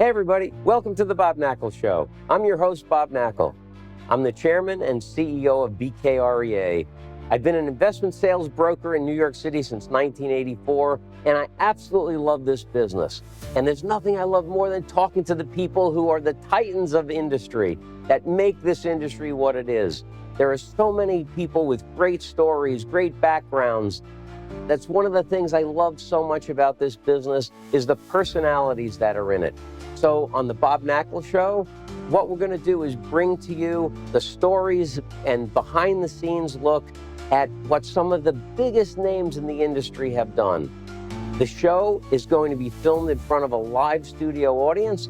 Hey everybody, welcome to the Bob Knakal Show. I'm your host, Bob Knakal. I'm the chairman and CEO of BKREA. I've been an investment sales broker in New York City since 1984, and I absolutely love this business. And there's nothing I love more than talking to the people who are the titans of industry that make this industry what it is. There are so many people with great stories, great backgrounds. That's one of the things I love so much about this business is the personalities that are in it. So on the Bob Knakal Show, what we're going to do is bring to you the stories and behind the scenes look at what some of the biggest names in the industry have done. The show is going to be filmed in front of a live studio audience.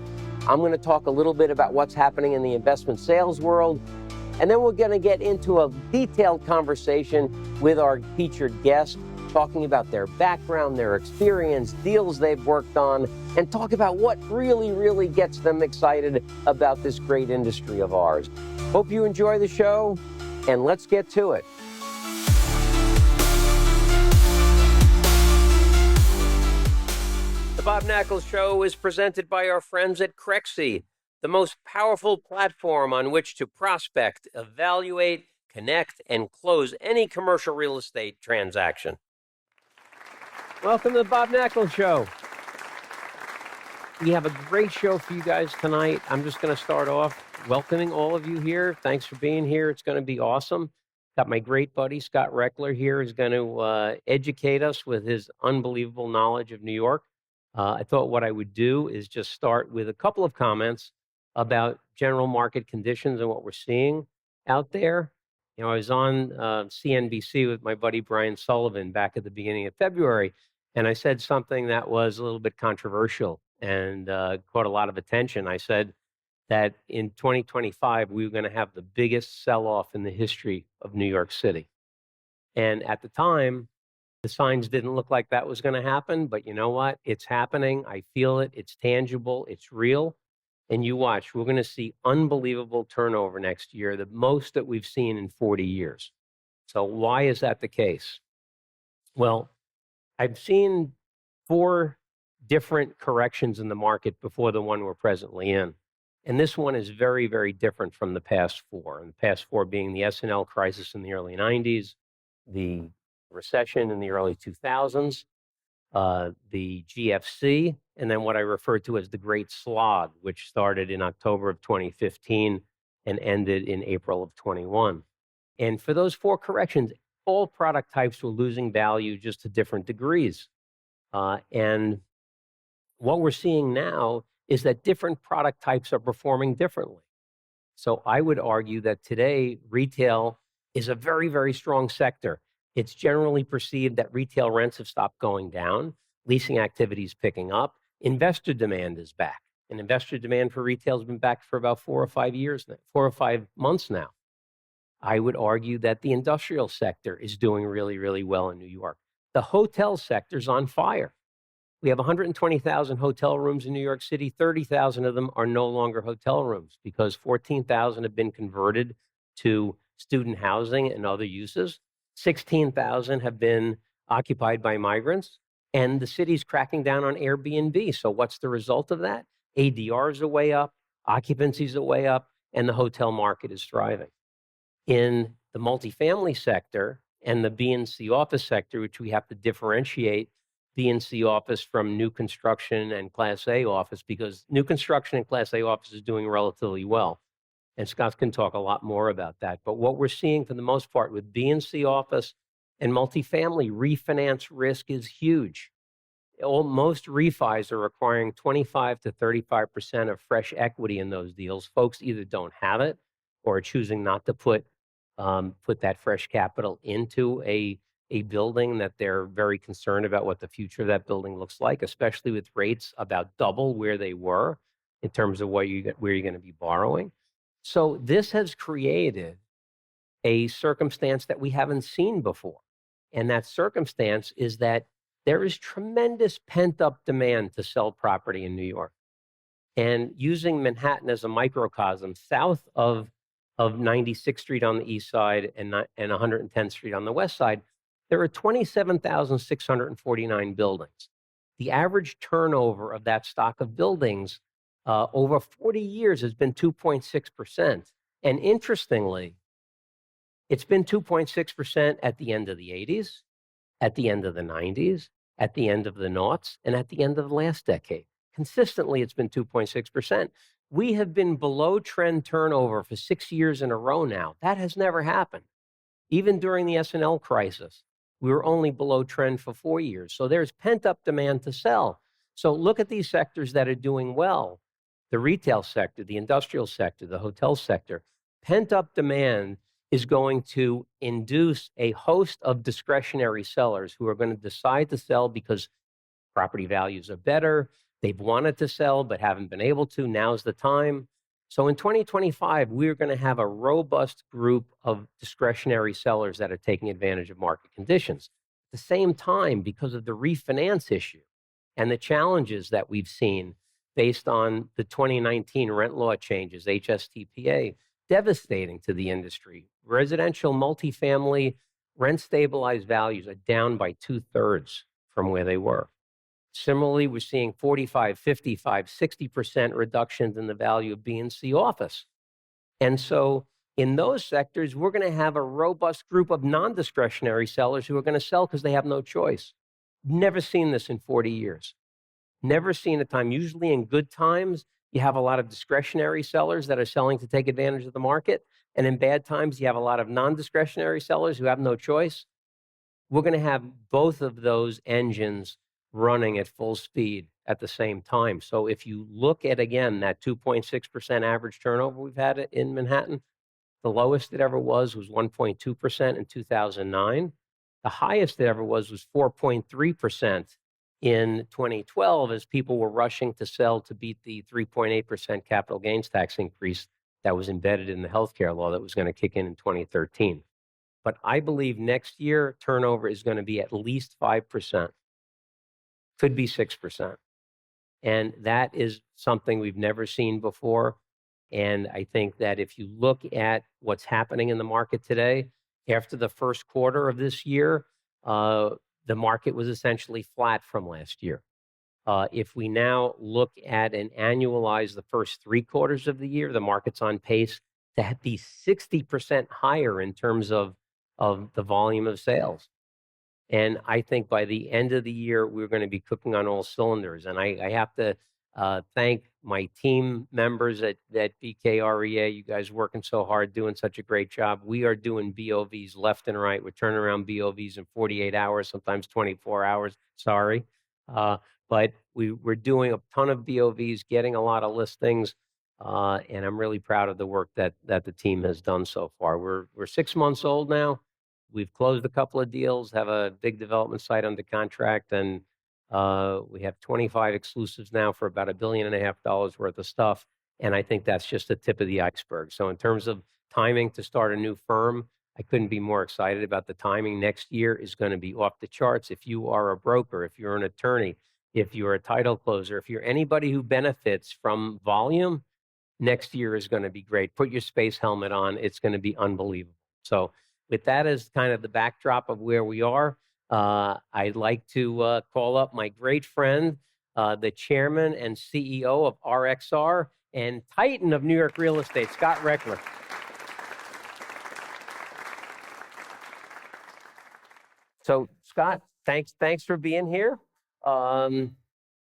I'm going to talk a little bit about what's happening in the investment sales world. And then we're going to get into a detailed conversation with our featured guest, talking about their background, their experience, deals they've worked on, and talk about what really gets them excited about this great industry of ours. Hope you enjoy the show, and let's get to it. The Bob Knakal Show is presented by our friends at Crexi, the most powerful platform on which to prospect, evaluate, connect, and close any commercial real estate transaction. Welcome to the Bob Knakal Show. We have a great show for you guys tonight. I'm just going to start off welcoming all of you here. Thanks for being here. It's going to be awesome. Got my great buddy, Scott Rechler, here, who's going to educate us with his unbelievable knowledge of New York. I thought what I would do is just start with a couple of comments about general market conditions and what we're seeing out there. You know, I was on CNBC with my buddy Brian Sullivan back at the beginning of February, and I said something that was a little bit controversial and caught a lot of attention. I said that in 2025, we were going to have the biggest sell-off in the history of New York City. And at the time, the signs didn't look like that was going to happen, but you know what? It's happening. I feel it. It's tangible. It's real. And you watch, we're going to see unbelievable turnover next year, the most that we've seen in 40 years. So why is that the case? Well, I've seen 4 different corrections in the market before the one we're presently in. And this one is very different from the past 4. And the past 4 being the S&L crisis in the early 90s, the recession in the early 2000s, the GFC, and then what I refer to as the Great Slog, which started in October of 2015 and ended in April of 21. And for those 4 corrections, all product types were losing value just to different degrees. And what we're seeing now is that different product types are performing differently. So I would argue that today, retail is a very strong sector. It's generally perceived that retail rents have stopped going down, leasing activity is picking up, investor demand is back. And investor demand for retail has been back for about 4 or 5 years now, 4 or 5 months now. I would argue that the industrial sector is doing really well in New York. The hotel sector's on fire. We have 120,000 hotel rooms in New York City. 30,000 of them are no longer hotel rooms because 14,000 have been converted to student housing and other uses. 16,000 have been occupied by migrants, and the city's cracking down on Airbnb. So what's the result of that? ADRs are way up, occupancies are way up, and the hotel market is thriving. In the multifamily sector and the B and C office sector, which we have to differentiate B and C office from new construction and Class A office, because new construction and Class A office is doing relatively well. And Scott can talk a lot more about that. But what we're seeing for the most part with B and C office and multifamily, refinance risk is huge. Most refis are requiring 25 to 35% of fresh equity in those deals. Folks either don't have it or are choosing not to put that fresh capital into a building that they're very concerned about what the future of that building looks like, especially with rates about double where they were in terms of where you're going to be borrowing. So this has created a circumstance that we haven't seen before. And that circumstance is that there is tremendous pent-up demand to sell property in New York. And using Manhattan as a microcosm, south of 96th Street on the east side and 110th Street on the west side, there are 27,649 buildings. The average turnover of that stock of buildings over 40 years has been 2.6%. And interestingly, it's been 2.6% at the end of the 80s, at the end of the 90s, at the end of the noughts, and at the end of the last decade. Consistently, it's been 2.6%. We have been below trend turnover for 6 years in a row now. That has never happened. Even during the S&L crisis, we were only below trend for 4 years. So there's pent-up demand to sell. So look at these sectors that are doing well. The retail sector, the industrial sector, the hotel sector. Pent-up demand is going to induce a host of discretionary sellers who are going to decide to sell because property values are better. They've wanted to sell but haven't been able to. Now's the time. So in 2025, we're going to have a robust group of discretionary sellers that are taking advantage of market conditions. At the same time, because of the refinance issue and the challenges that we've seen based on the 2019 rent law changes, HSTPA, devastating to the industry. Residential multifamily rent stabilized values are down by 2/3 from where they were. Similarly, we're seeing 45, 55, 60% reductions in the value of B and C office. And so in those sectors, we're going to have a robust group of non-discretionary sellers who are going to sell because they have no choice. Never seen this in 40 years. Never seen a time. Usually in good times, you have a lot of discretionary sellers that are selling to take advantage of the market. And in bad times, you have a lot of non-discretionary sellers who have no choice. We're going to have both of those engines running at full speed at the same time. So if you look at, again, that 2.6% average turnover we've had in Manhattan, the lowest it ever was 1.2% in 2009. The highest it ever was 4.3% in 2012 as people were rushing to sell to beat the 3.8% capital gains tax increase that was embedded in the healthcare law that was going to kick in 2013. But I believe next year turnover is going to be at least 5%. Could be 6%. And that is something we've never seen before. And I think that if you look at what's happening in the market today, after the first quarter of this year, the market was essentially flat from last year. If we now look at and annualize the first 3 quarters of the year, the market's on pace to be 60% higher in terms of the volume of sales. And I think by the end of the year, we're going to be cooking on all cylinders. And I have to thank my team members at BKREA. You guys working so hard, doing such a great job. We are doing BOVs left and right. We're turning around BOVs in 48 hours, sometimes 24 hours. Sorry. But we're doing a ton of BOVs, getting a lot of listings. And I'm really proud of the work that the team has done so far. We're 6 months old now. We've closed a couple of deals, have a big development site under contract, and we have 25 exclusives now for about $1.5 billion worth of stuff. And I think that's just the tip of the iceberg. So in terms of timing to start a new firm, I couldn't be more excited about the timing. Next year is going to be off the charts. If you are a broker, if you're an attorney, if you're a title closer, if you're anybody who benefits from volume, next year is going to be great. Put your space helmet on. It's going to be unbelievable. So with that as kind of the backdrop of where we are, I'd like to call up my great friend, the chairman and CEO of RXR and titan of New York real estate, Scott Rechler. So, Scott, thanks for being here. You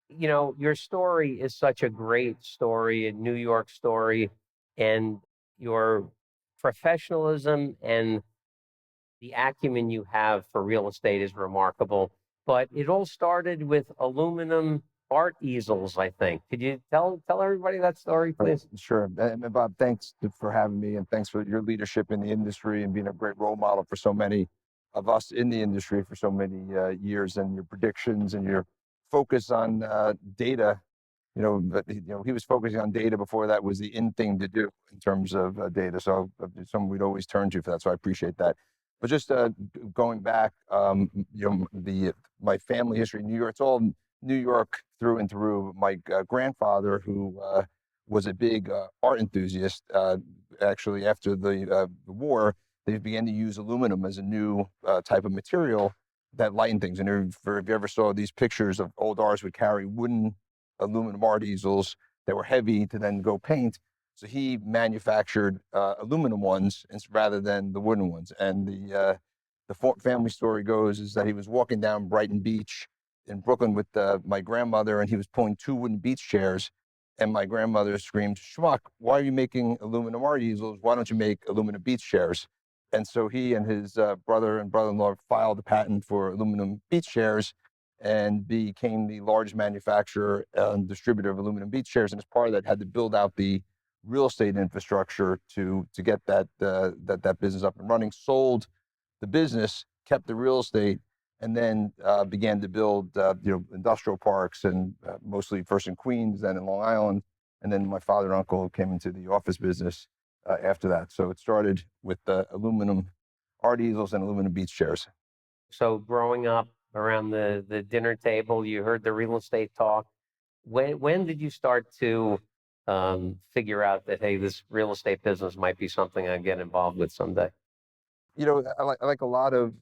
know, your story is such a great story, a New York story, and your professionalism and the acumen you have for real estate is remarkable. But it all started with aluminum art easels, I think. Could you tell everybody that story, please? Sure. And Bob, thanks for having me, and thanks for your leadership in the industry and being a great role model for so many of us in the industry for so many years, and your predictions and your focus on data. You know, he was focusing on data before that was the in thing to do in terms of data. So someone we'd always turn to for that. So I appreciate that. But just going back, you know, my family history in New York, it's all New York through and through. My grandfather, who was a big art enthusiast, actually after the war, they began to use aluminum as a new type of material that lightened things. And if you ever saw these pictures of old artists would carry wooden aluminum art easels that were heavy to then go paint. So he manufactured aluminum ones rather than the wooden ones. And the family story goes is that he was walking down Brighton Beach in Brooklyn with my grandmother, and he was pulling two wooden beach chairs. And my grandmother screamed, "Schmuck, why are you making aluminum art easels? Why don't you make aluminum beach chairs?" And so he and his brother and brother-in-law filed a patent for aluminum beach chairs and became the largest manufacturer and distributor of aluminum beach chairs. And as part of that, had to build out the real estate infrastructure to get that business up and running. Sold the business, kept the real estate, and then began to build industrial parks, and mostly first in Queens, then in Long Island, and then my father and uncle came into the office business after that. So it started with aluminum art easels and aluminum beach chairs. So growing up around the dinner table, you heard the real estate talk. When did you start to figure out that, hey, this real estate business might be something I get involved with someday? I like a lot of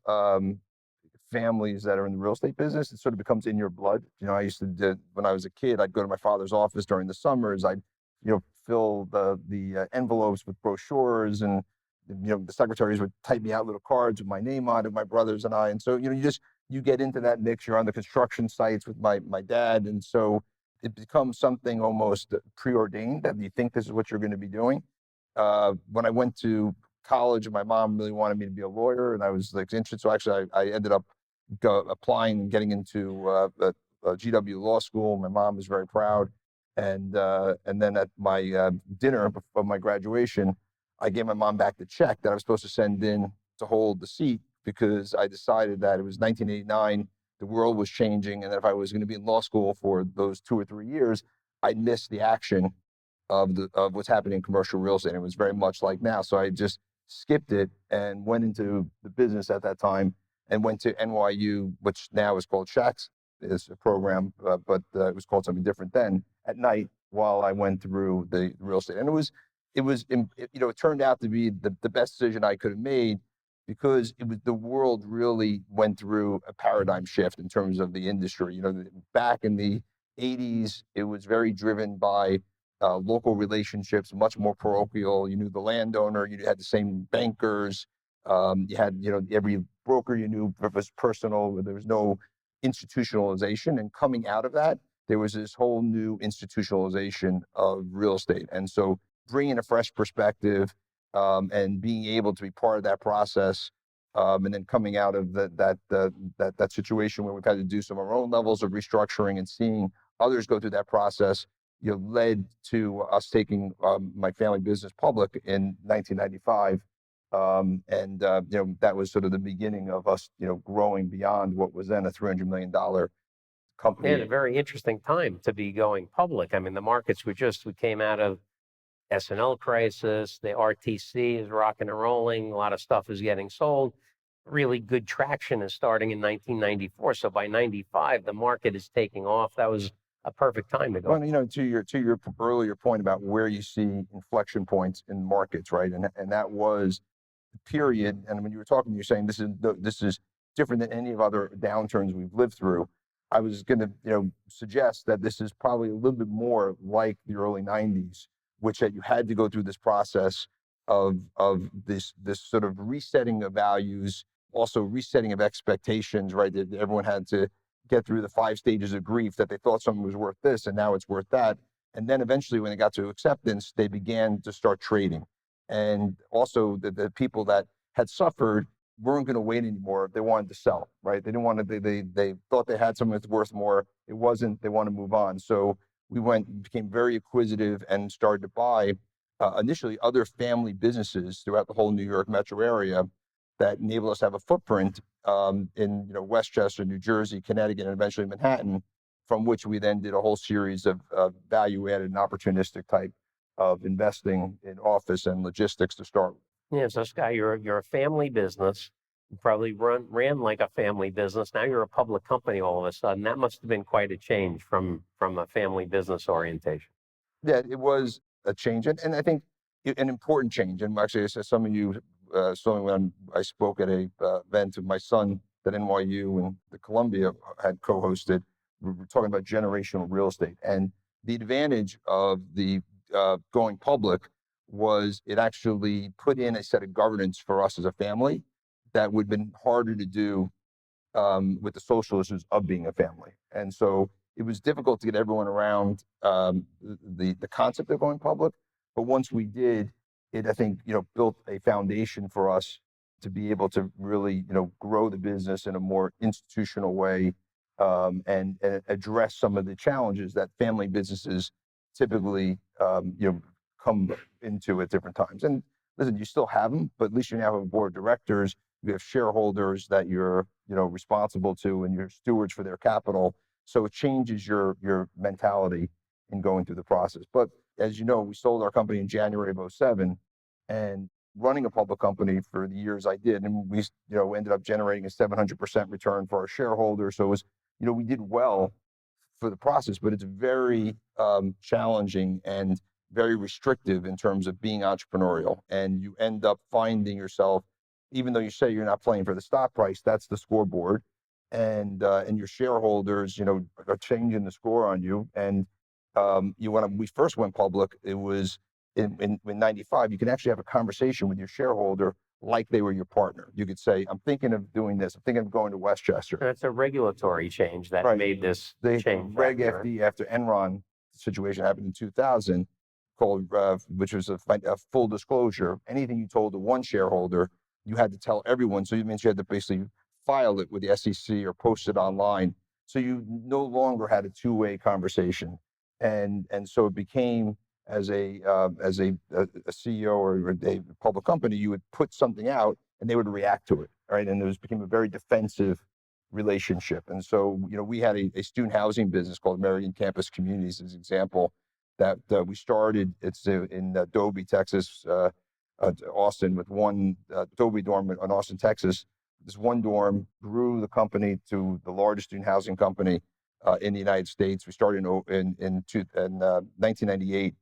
families that are in the real estate business. It sort of becomes in your blood. I used to do, when I was a kid, I'd go to my father's office during the summers. I'd fill the envelopes with brochures, and the secretaries would type me out little cards with my name on it, my brothers and I. And so you get into that mix. You're on the construction sites with my dad, and so it becomes something almost preordained that you think this is what you're going to be doing. When I went to college, my mom really wanted me to be a lawyer, and I was like interested. So actually, I ended up applying and getting into a GW law school. My mom was very proud, and then at my dinner of my graduation, I gave my mom back the check that I was supposed to send in to hold the seat, because I decided that it was 1989, the world was changing, and that if I was going to be in law school for those 2 or 3 years, I'd miss the action of what's happening in commercial real estate. It was very much like now. So I just skipped it and went into the business at that time, and went to NYU, which now is called Shacks, is a program, but it was called something different then, at night while I went through the real estate. And it turned out to be the best decision I could have made, because the world really went through a paradigm shift in terms of the industry. Back in the 80s, it was very driven by local relationships, much more parochial. You knew the landowner, you had the same bankers, you had, every broker you knew was personal. There was no institutionalization. And coming out of that, there was this whole new institutionalization of real estate. And so bringing a fresh perspective and being able to be part of that process, and then coming out of that situation where we've had to do some of our own levels of restructuring and seeing others go through that process, led to us taking my family business public in 1995. That was sort of the beginning of us, growing beyond what was then a $300 million company. And a very interesting time to be going public. I mean, the markets we came out of S&L crisis, the RTC is rocking and rolling, a lot of stuff is getting sold. Really good traction is starting in 1994. So by 95, the market is taking off. That was a perfect time to go. Well, to your earlier point about where you see inflection points in markets, right? And that was the period. And when you were talking, you're saying this is different than any of other downturns we've lived through. I was going to, suggest that this is probably a little bit more like the early 90s, which that you had to go through this process of this sort of resetting of values, also resetting of expectations, right? That everyone had to get through the 5 stages of grief, that they thought something was worth this and now it's worth that. And then eventually when they got to acceptance, they began to start trading. And also the people that had suffered weren't going to wait anymore. They wanted to sell, right? They didn't want to, they thought they had something that's worth more. It wasn't, they want to move on. So we became very acquisitive and started to buy initially other family businesses throughout the whole New York metro area that enabled us to have a footprint in Westchester, New Jersey, Connecticut, and eventually Manhattan, from which we then did a whole series of value-added and opportunistic type of investing in office and logistics to start with. Yeah, so Scott, you're a family business. You probably ran like a family business. Now you're a public company all of a sudden. That must have been quite a change from a family business orientation. Yeah, it was a change, and I think an important change. And actually, some of you saw me when I spoke at a event of my son that NYU and the Columbia had co-hosted. We were talking about generational real estate, and The advantage of the going public was it actually put in a set of governance for us as a family that would have been harder to do with the social issues of being a family. And so it was difficult to get everyone around the concept of going public. But once we did, it, I think, built a foundation for us to be able to really, grow the business in a more institutional way, and address some of the challenges that family businesses typically, come into at different times. And listen, you still have them, but at least you now have a board of directors. You have shareholders that you're, responsible to, and you're stewards for their capital. So it changes your mentality in going through the process. But as you know, we sold our company in January of 2007, and running a public company for the years I did, and we, ended up generating a 700% return for our shareholders. So it was, we did well for the process, but it's very challenging and very restrictive in terms of being entrepreneurial. And you end up finding yourself, even though you say you're not playing for the stock price, that's the scoreboard. And your shareholders, are changing the score on you. And when we first went public, it was in 95, you can actually have a conversation with your shareholder like they were your partner. You could say, I'm thinking of doing this. I'm thinking of going to Westchester. That's a regulatory change that made this change. Reg FD after Enron situation happened in 2000, called which was a full disclosure. Anything you told to one shareholder, you had to tell everyone. So it means you had to basically file it with the SEC or post it online. So you no longer had a two-way conversation. And so it became, as a CEO or a public company, you would put something out and they would react to it, right? And it became a very defensive relationship. And so, we had a student housing business called American Campus Communities as an example that we started. It's in Adobe, Texas, Austin, with one Adobe dorm in Austin, Texas. This one dorm grew the company to the largest student housing company in the United States. We started in 1998.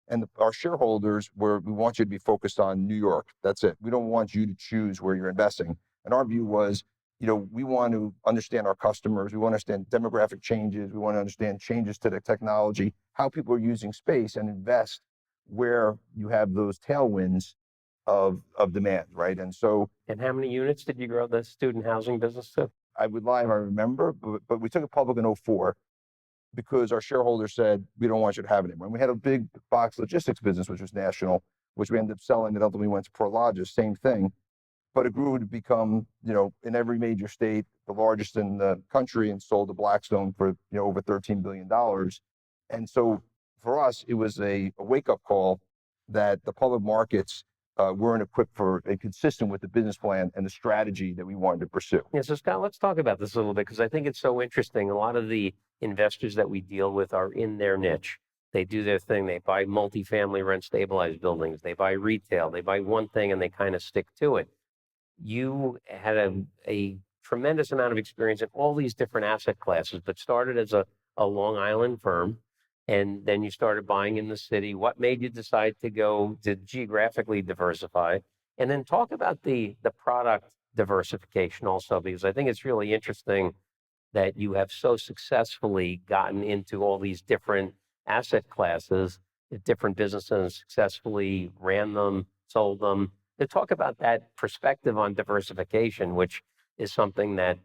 And our shareholders we want you to be focused on New York. That's it. We don't want you to choose where you're investing. And our view was, we want to understand our customers. We want to understand demographic changes. We want to understand changes to the technology, how people are using space, and invest where you have those tailwinds of demand, right? And so. And how many units did you grow the student housing business to? I would lie if I remember, but we took it public in 2004 because our shareholders said, we don't want you to have it anymore. And we had a big box logistics business, which was national, which we ended up selling, and ultimately went to Prologis, same thing. But it grew to become, in every major state, the largest in the country, and sold to Blackstone for, over $13 billion. And so for us, it was a wake-up call that the public markets weren't equipped for and consistent with the business plan and the strategy that we wanted to pursue. Yeah, so Scott, let's talk about this a little bit, because I think it's so interesting. A lot of the investors that we deal with are in their niche. They do their thing. They buy multifamily rent stabilized buildings. They buy retail. They buy one thing and they kind of stick to it. You had a tremendous amount of experience in all these different asset classes, but started as a Long Island firm, and then you started buying in the city. What made you decide to go to geographically diversify? And then talk about the product diversification also, because I think it's really interesting that you have so successfully gotten into all these different asset classes, different businesses, and successfully ran them, sold them. To talk about that perspective on diversification, which is something that,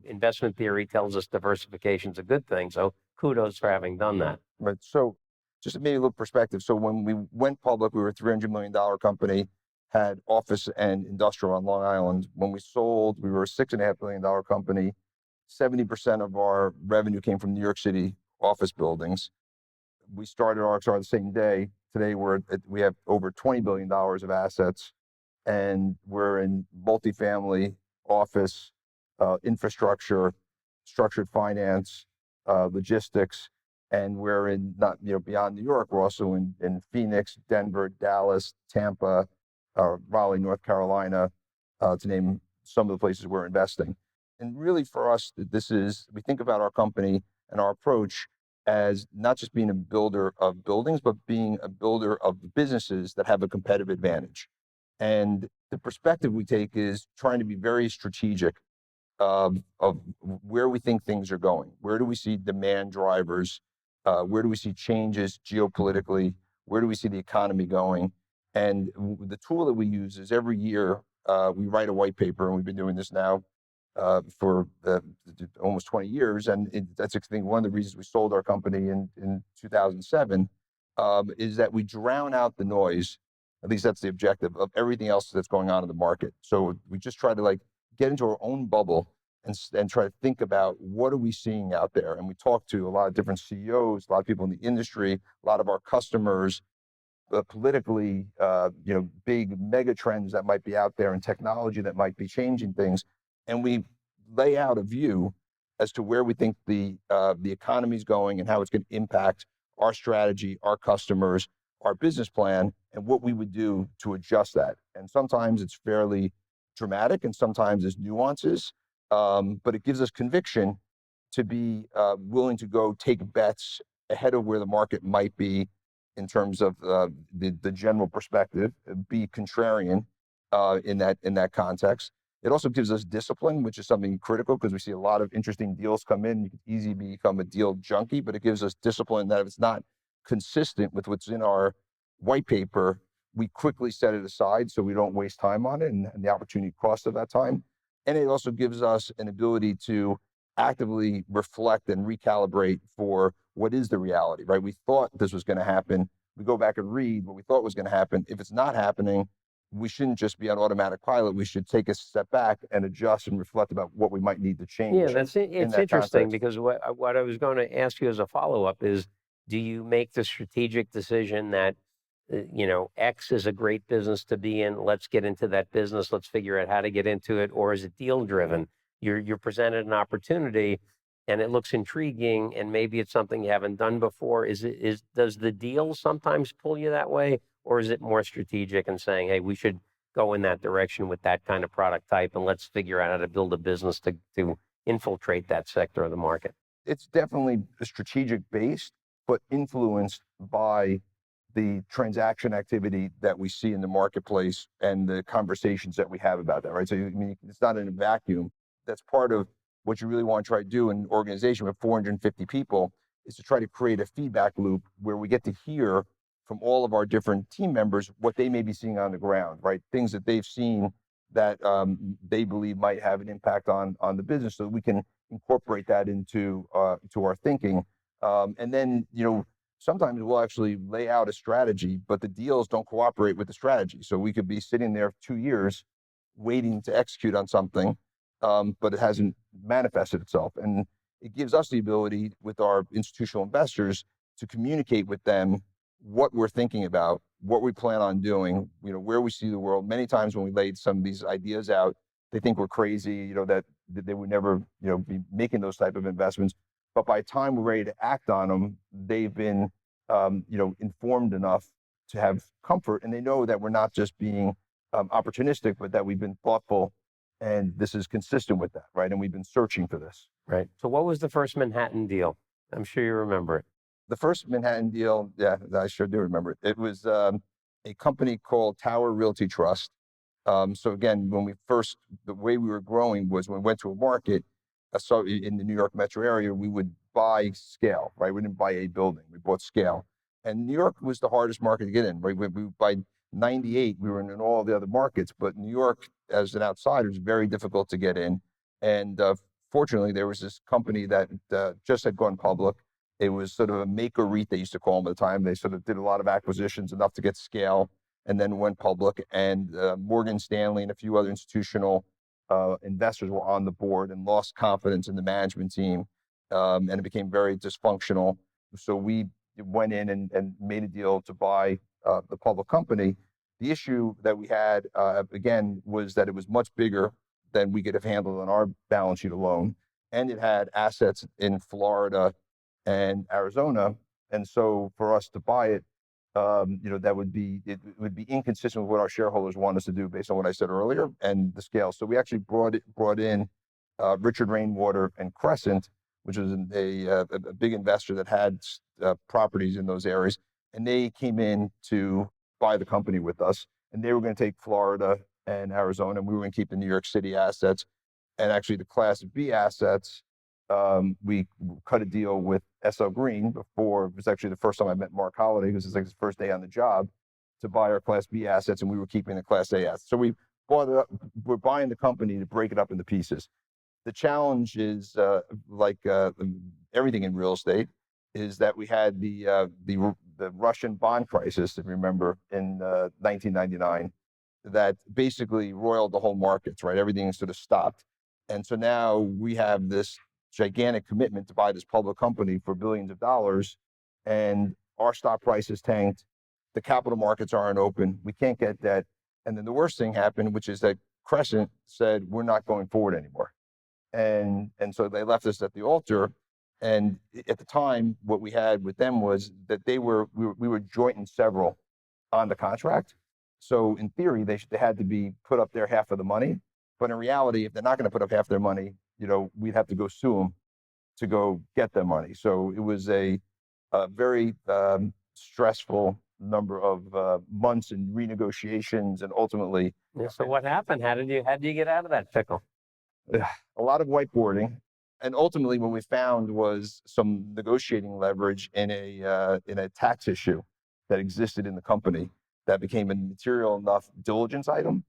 investment theory tells us diversification is a good thing. So kudos for having done that. Right. So just maybe a little perspective. So when we went public, we were a $300 million company, had office and industrial on Long Island. When we sold, we were a $6.5 billion company. 70% of our revenue came from New York City office buildings. We started RXR the same day. Today we have over $20 billion of assets, and we're in multifamily, office, infrastructure, structured finance, logistics, and we're in beyond New York. We're also in Phoenix, Denver, Dallas, Tampa, Raleigh, North Carolina, to name some of the places we're investing. And really for us, we think about our company and our approach as not just being a builder of buildings, but being a builder of businesses that have a competitive advantage. And the perspective we take is trying to be very strategic of where we think things are going. Where do we see demand drivers Where do we see changes geopolitically? Where do we see the economy going? And the tool that we use is every year we write a white paper, and we've been doing this now for almost 20 years. And that's, I think, one of the reasons we sold our company in 2007 is that we drown out the noise. At least that's the objective of everything else that's going on in the market. So we just try to like get into our own bubble and try to think about what are we seeing out there. And we talk to a lot of different CEOs, a lot of people in the industry, a lot of our customers, politically, big mega trends that might be out there and technology that might be changing things. And we lay out a view as to where we think the economy is going and how it's going to impact our strategy, our customers, our business plan, and what we would do to adjust that. And sometimes it's fairly dramatic, and sometimes there's nuances, but it gives us conviction to be willing to go take bets ahead of where the market might be in terms of the general perspective, be contrarian in that context. It also gives us discipline, which is something critical because we see a lot of interesting deals come in. You can easily become a deal junkie, but it gives us discipline that if it's not consistent with what's in our white paper, we quickly set it aside so we don't waste time on it and the opportunity cost of that time. And it also gives us an ability to actively reflect and recalibrate for what is the reality, right? We thought this was going to happen. We go back and read what we thought was going to happen. If it's not happening, we shouldn't just be on automatic pilot. We should take a step back and adjust and reflect about what we might need to change. Yeah, it's interesting context. because what I was going to ask you as a follow-up is, do you make the strategic decision that, X is a great business to be in, let's get into that business, let's figure out how to get into it, or is it deal-driven? You're presented an opportunity and it looks intriguing and maybe it's something you haven't done before. Does the deal sometimes pull you that way, or is it more strategic and saying, hey, we should go in that direction with that kind of product type and let's figure out how to build a business to infiltrate that sector of the market? It's definitely strategic based, but influenced by the transaction activity that we see in the marketplace and the conversations that we have about that, right? So it's not in a vacuum. That's part of what you really want to try to do in an organization with 450 people, is to try to create a feedback loop where we get to hear from all of our different team members what they may be seeing on the ground, right? Things that they've seen that they believe might have an impact on the business, so that we can incorporate that into our thinking. And then, sometimes we'll actually lay out a strategy, but the deals don't cooperate with the strategy. So we could be sitting there 2 years waiting to execute on something, but it hasn't manifested itself. And it gives us the ability with our institutional investors to communicate with them what we're thinking about, what we plan on doing, where we see the world. Many times when we laid some of these ideas out, they think we're crazy, that they would never, be making those type of investments. But by the time we're ready to act on them, they've been, informed enough to have comfort, and they know that we're not just being opportunistic, but that we've been thoughtful, and this is consistent with that, right? And we've been searching for this. Right. So what was the first Manhattan deal? I'm sure you remember it. The first Manhattan deal, yeah, I sure do remember it. It was a company called Tower Realty Trust. So again, the way we were growing was when we went to a market, so in the New York metro area, we would buy scale, right? We didn't buy a building, we bought scale. And New York was the hardest market to get in, right? By 98, we were in all the other markets, but New York, as an outsider, is very difficult to get in. And fortunately, there was this company that just had gone public. It was sort of a maker REIT, they used to call them at the time. They sort of did a lot of acquisitions, enough to get scale, and then went public. And Morgan Stanley and a few other institutional investors were on the board and lost confidence in the management team, and it became very dysfunctional. So we went in and made a deal to buy the public company. The issue that we had, again, was that it was much bigger than we could have handled on our balance sheet alone. And it had assets in Florida and Arizona. And so for us to buy it, it would be inconsistent with what our shareholders want us to do based on what I said earlier and the scale. So we actually brought in Richard Rainwater and Crescent, which was a big investor that had properties in those areas. And they came in to buy the company with us. And they were going to take Florida and Arizona, and we were going to keep the New York City assets. And actually the Class B assets, we cut a deal with SL Green before. It was actually the first time I met Mark Holliday, because it's like his first day on the job, to buy our Class B assets, and we were keeping the Class A assets. So we bought it up. We're buying the company to break it up into pieces. The challenge is, everything in real estate, is that we had the Russian bond crisis, if you remember, in 1999, that basically roiled the whole markets, right? Everything sort of stopped. And so now we have this gigantic commitment to buy this public company for billions of dollars, and our stock price is tanked. The capital markets aren't open. We can't get debt. And then the worst thing happened, which is that Crescent said, we're not going forward anymore. And so they left us at the altar. And at the time, what we had with them was that we were joint and several on the contract. So in theory, they had to put up their half of the money. But in reality, if they're not going to put up half their money, we'd have to go sue them to go get their money. So it was a very stressful number of months and renegotiations, and ultimately. Yeah, so what happened? How did you get out of that pickle? A lot of whiteboarding, and ultimately what we found was some negotiating leverage in a tax issue that existed in the company that became a material enough diligence item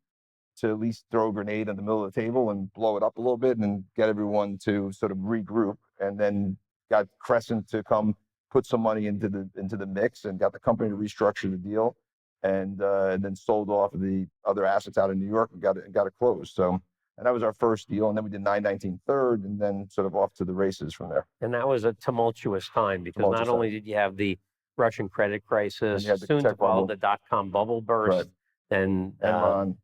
to at least throw a grenade in the middle of the table and blow it up a little bit and get everyone to sort of regroup, and then got Crescent to come put some money into the mix, and got the company to restructure the deal, and then sold off the other assets out in New York and got it closed. So. And that was our first deal. And then we did 919 third, and then sort of off to the races from there. And that was a tumultuous time, because not only did you have the Russian credit crisis, soon to follow the dot-com bubble burst, and Enron,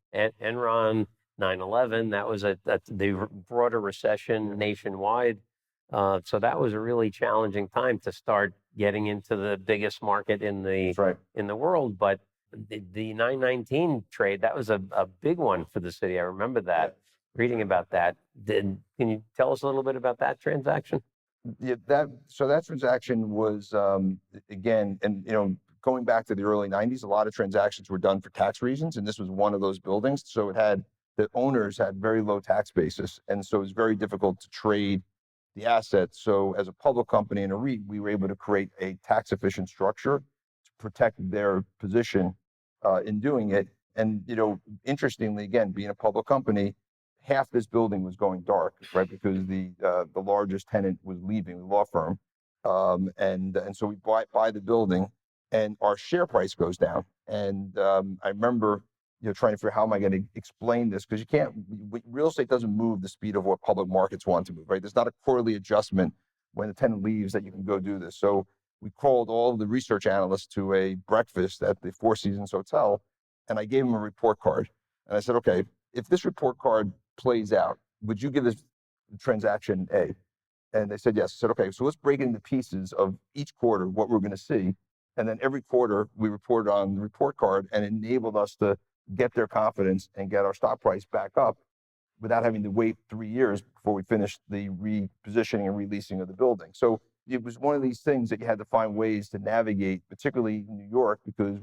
9/11, that was the broader recession nationwide. So that was a really challenging time to start getting into the biggest market in the world. But the 919 trade, that was a big one for the city. I remember that. Yeah. Reading about that. Can you tell us a little bit about that transaction? Yeah, that transaction was, again, and going back to the early 90s, a lot of transactions were done for tax reasons, and this was one of those buildings. So the owners had very low tax basis, and so it was very difficult to trade the assets. So as a public company and a REIT, we were able to create a tax efficient structure to protect their position in doing it. And interestingly, again, being a public company, half this building was going dark, right? Because the largest tenant was leaving, the law firm, and so we buy the building, and our share price goes down. And I remember, trying to figure how am I going to explain this, because real estate doesn't move the speed of what public markets want to move, right? There's not a quarterly adjustment when the tenant leaves that you can go do this. So we called all of the research analysts to a breakfast at the Four Seasons Hotel, and I gave them a report card, and I said, okay, if this report card plays out, would you give this transaction A? And they said yes. I said, okay, so let's break it into pieces of each quarter what we're going to see, and then every quarter we reported on the report card, and enabled us to get their confidence and get our stock price back up without having to wait 3 years before we finished the repositioning and releasing of the building. So it was one of these things that you had to find ways to navigate, particularly in New York, because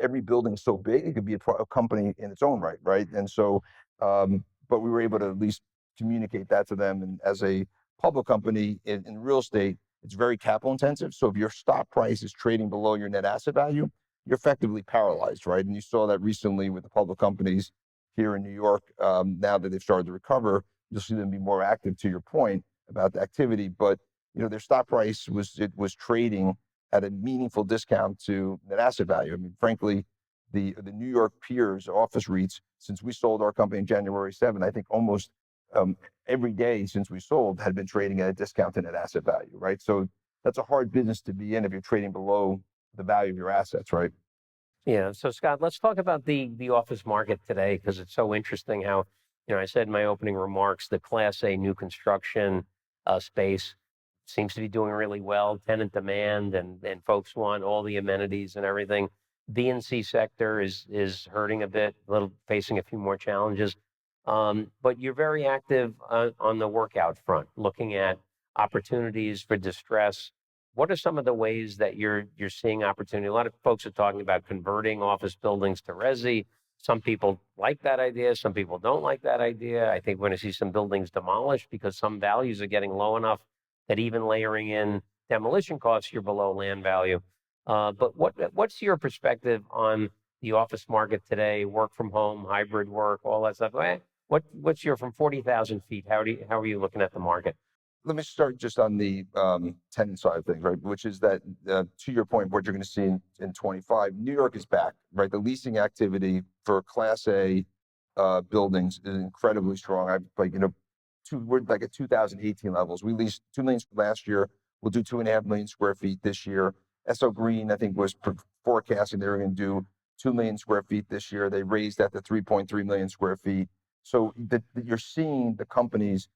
every building is so big, it could be a company in its own right? And so, but we were able to at least communicate that to them. And as a public company in real estate, it's very capital intensive. So if your stock price is trading below your net asset value, you're effectively paralyzed, right? And you saw that recently with the public companies here in New York. Now that they've started to recover, you'll see them be more active, to your point about the activity. But their stock price was trading at a meaningful discount to net asset value. I mean, frankly, the New York peers, office REITs, since we sold our company in January 7, I think almost every day since we sold had been trading at a discount to net asset value, right? So that's a hard business to be in if you're trading below the value of your assets, right? Yeah. So Scott, let's talk about the office market today, because it's so interesting how, I said in my opening remarks, the Class A new construction space seems to be doing really well. Tenant demand and folks want all the amenities and everything. B and C sector is hurting a bit, facing a few more challenges. But you're very active on the workout front, looking at opportunities for distress. What are some of the ways that you're seeing opportunity? A lot of folks are talking about converting office buildings to resi. Some people like that idea. Some people don't like that idea. I think we're going to see some buildings demolished because some values are getting low enough that even layering in demolition costs, you're below land value. But what's your perspective on the office market today? Work from home, hybrid work, all that stuff. What's your from 40,000 feet? How are you looking at the market? Let me start just on the tenant side of things, right? Which is that, to your point, what you're going to see in 25, New York is back, right? The leasing activity for Class A buildings is incredibly strong. We're like at 2018 levels. We leased 2 million last year. We'll do 2.5 million square feet this year. SL Green, I think, was forecasting they were going to do 2 million square feet this year. They raised that to 3.3 million square feet. So you're seeing the companies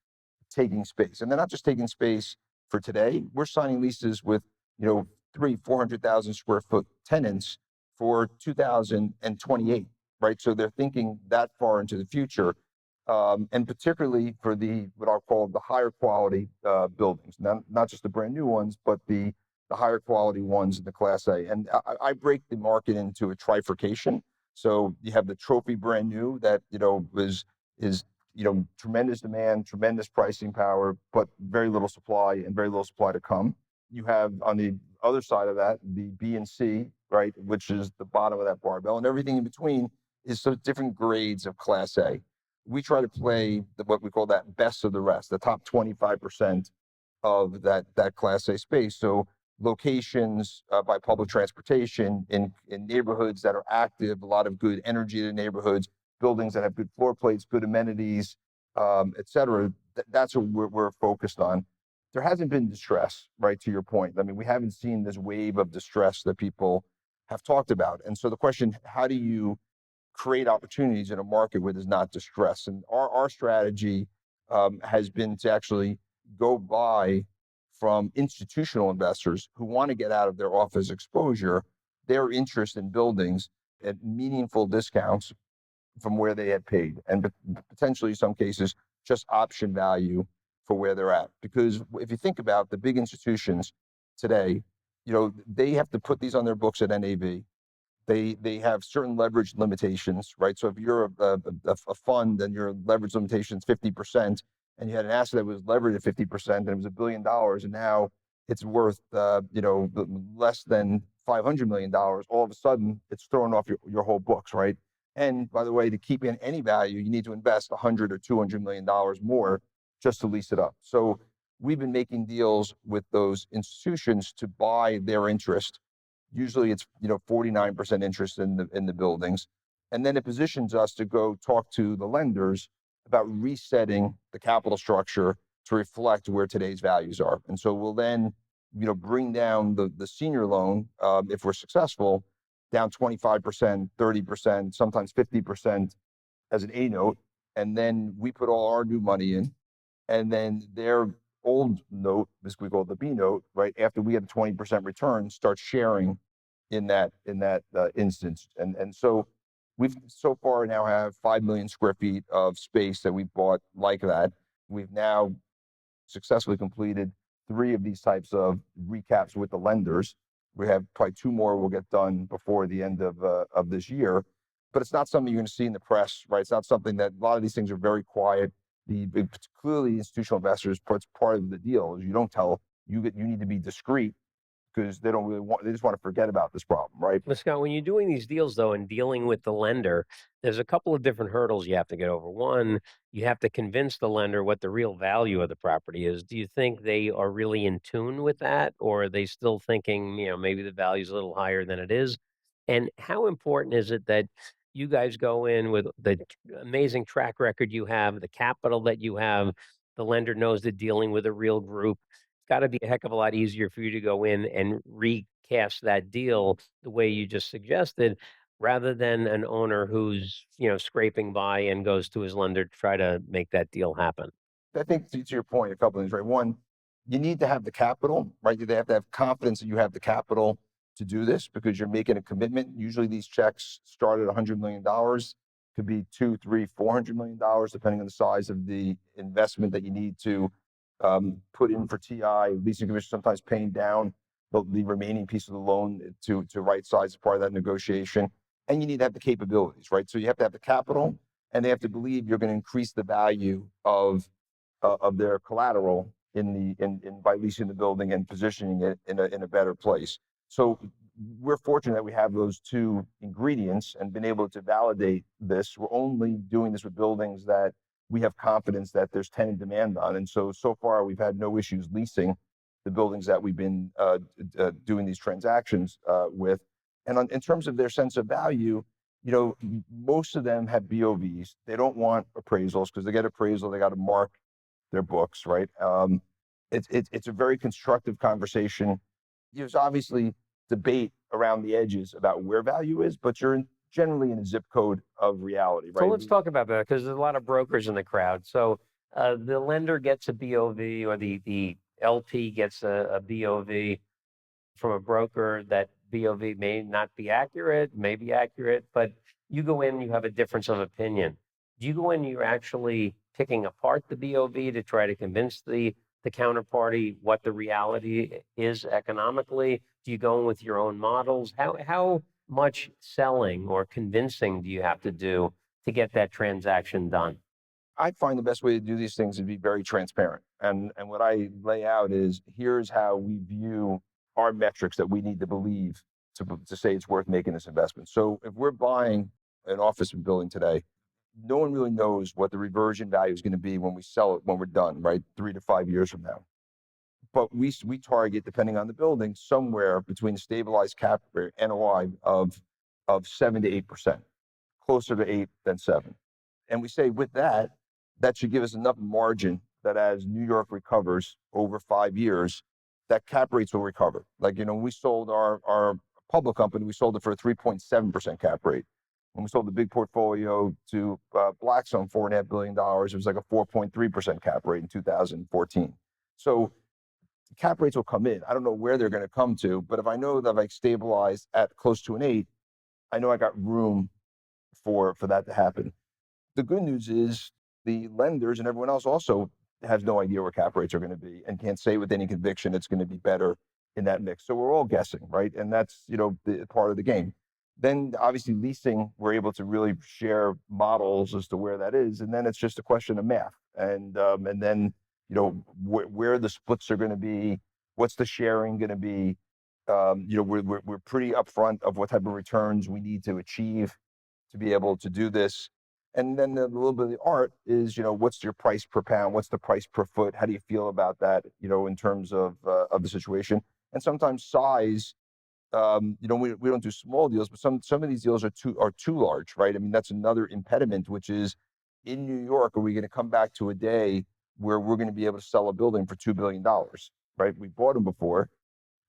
taking space, and they're not just taking space for today. We're signing leases with 400,000 square foot tenants for 2028, right? So they're thinking that far into the future, and particularly for what I'll call the higher quality buildings, not just the brand new ones, but the higher quality ones in the Class A. And I break the market into a trifurcation. So you have the trophy brand new that is tremendous demand, tremendous pricing power, but very little supply and very little supply to come. You have on the other side of that, the B and C, right, which is the bottom of that barbell, and everything in between is sort of different grades of Class A. We try to play what we call that best of the rest, the top 25% of that Class A space. So locations by public transportation in neighborhoods that are active, a lot of good energy in the neighborhoods, buildings that have good floor plates, good amenities, et cetera. That's what we're focused on. There hasn't been distress, right, to your point. I mean, we haven't seen this wave of distress that people have talked about. And so the question, how do you create opportunities in a market where there's not distress? And our strategy has been to actually go buy from institutional investors who want to get out of their office exposure, their interest in buildings at meaningful discounts from where they had paid, and potentially in some cases just option value for where they're at. Because if you think about the big institutions today, they have to put these on their books at NAV. They have certain leverage limitations, right? So if you're a fund and your leverage limitation is 50%, and you had an asset that was levered at 50%, and it was $1 billion, and now it's worth less than $500 million, all of a sudden it's throwing off your whole books, right? And by the way, to keep in any value, you need to invest $100 or $200 million more just to lease it up. So we've been making deals with those institutions to buy their interest. Usually it's 49% interest in the buildings, and then it positions us to go talk to the lenders about resetting the capital structure to reflect where today's values are. And so we'll then bring down the senior loan, if we're successful, down 25%, 30%, sometimes 50% as an A note. And then we put all our new money in, and then their old note, this we call the B note, right, after we had a 20% return, starts sharing in that instance. And so we've so far now have 5 million square feet of space that we bought like that. We've now successfully completed 3 of these types of recaps with the lenders. We have probably 2 more will get done before the end of this year, but it's not something you're going to see in the press, right? It's not something that, a lot of these things are very quiet. Clearly institutional investors, it's part of the deal is you don't tell, you need to be discreet, because they just want to forget about this problem, right? Well, Scott, when you're doing these deals, though, and dealing with the lender, there's a couple of different hurdles you have to get over. One, you have to convince the lender what the real value of the property is. Do you think they are really in tune with that, or are they still thinking, maybe the value is a little higher than it is? And how important is it that you guys go in with the amazing track record you have, the capital that you have, the lender knows they're dealing with a real group? It's got to be a heck of a lot easier for you to go in and recast that deal the way you just suggested, rather than an owner who's scraping by and goes to his lender to try to make that deal happen. I think to your point, a couple of things, right? One, you need to have the capital, right? They have to have confidence that you have the capital to do this, because you're making a commitment. Usually these checks start at $100 million, could be $200, $300, $400 million, depending on the size of the investment that you need to put in for TI, leasing commission, sometimes paying down the remaining piece of the loan to right size as part of that negotiation. And you need to have the capabilities, right? So you have to have the capital, and they have to believe you're going to increase the value of their collateral by leasing the building and positioning it in a better place. So we're fortunate that we have those two ingredients and been able to validate this. We're only doing this with buildings that we have confidence that there's tenant demand on. And so far we've had no issues leasing the buildings that we've been doing these transactions with. And in terms of their sense of value, most of them have BOVs. They don't want appraisals because they get appraisal, they got to mark their books, right? It's a very constructive conversation. There's obviously debate around the edges about where value is, but you're generally in a zip code of reality, right? So let's talk about that, because there's a lot of brokers in the crowd. So the lender gets a BOV, or the LP gets a BOV from a broker. That BOV may not be accurate, may be accurate, but you go in, you have a difference of opinion. Do you go in, you're actually picking apart the BOV to try to convince the counterparty what the reality is economically? Do you go in with your own models? How much selling or convincing do you have to do to get that transaction done? I find the best way to do these things is to be very transparent. And what I lay out is, here's how we view our metrics that we need to believe to say it's worth making this investment. So if we're buying an office building today, no one really knows what the reversion value is going to be when we sell it, when we're done, right? 3 to 5 years from now. But we target, depending on the building, somewhere between a stabilized cap rate NOI of 7 to 8%, closer to 8 than 7. And we say with that should give us enough margin that as New York recovers over 5 years, that cap rates will recover. Like, when we sold our public company, we sold it for a 3.7% cap rate. When we sold the big portfolio to Blackstone, $4.5 billion, it was like a 4.3% cap rate in 2014. So cap rates will come in. I don't know where they're going to come to, but if I know that I've stabilized at close to an 8, I know I got room for that to happen. The good news is the lenders and everyone else also has no idea where cap rates are going to be and can't say with any conviction it's going to be better in that mix. So we're all guessing, right? And that's, the part of the game. Then obviously leasing, we're able to really share models as to where that is. And then it's just a question of math. And then, where the splits are going to be, what's the sharing going to be. We're pretty upfront of what type of returns we need to achieve to be able to do this. And then a little bit of the art is, what's your price per pound? What's the price per foot? How do you feel about that, in terms of the situation? And sometimes size, we don't do small deals, but some of these deals are too large, right? I mean, that's another impediment, which is, in New York, are we going to come back to a day where we're going to be able to sell a building for $2 billion, right? We bought them before,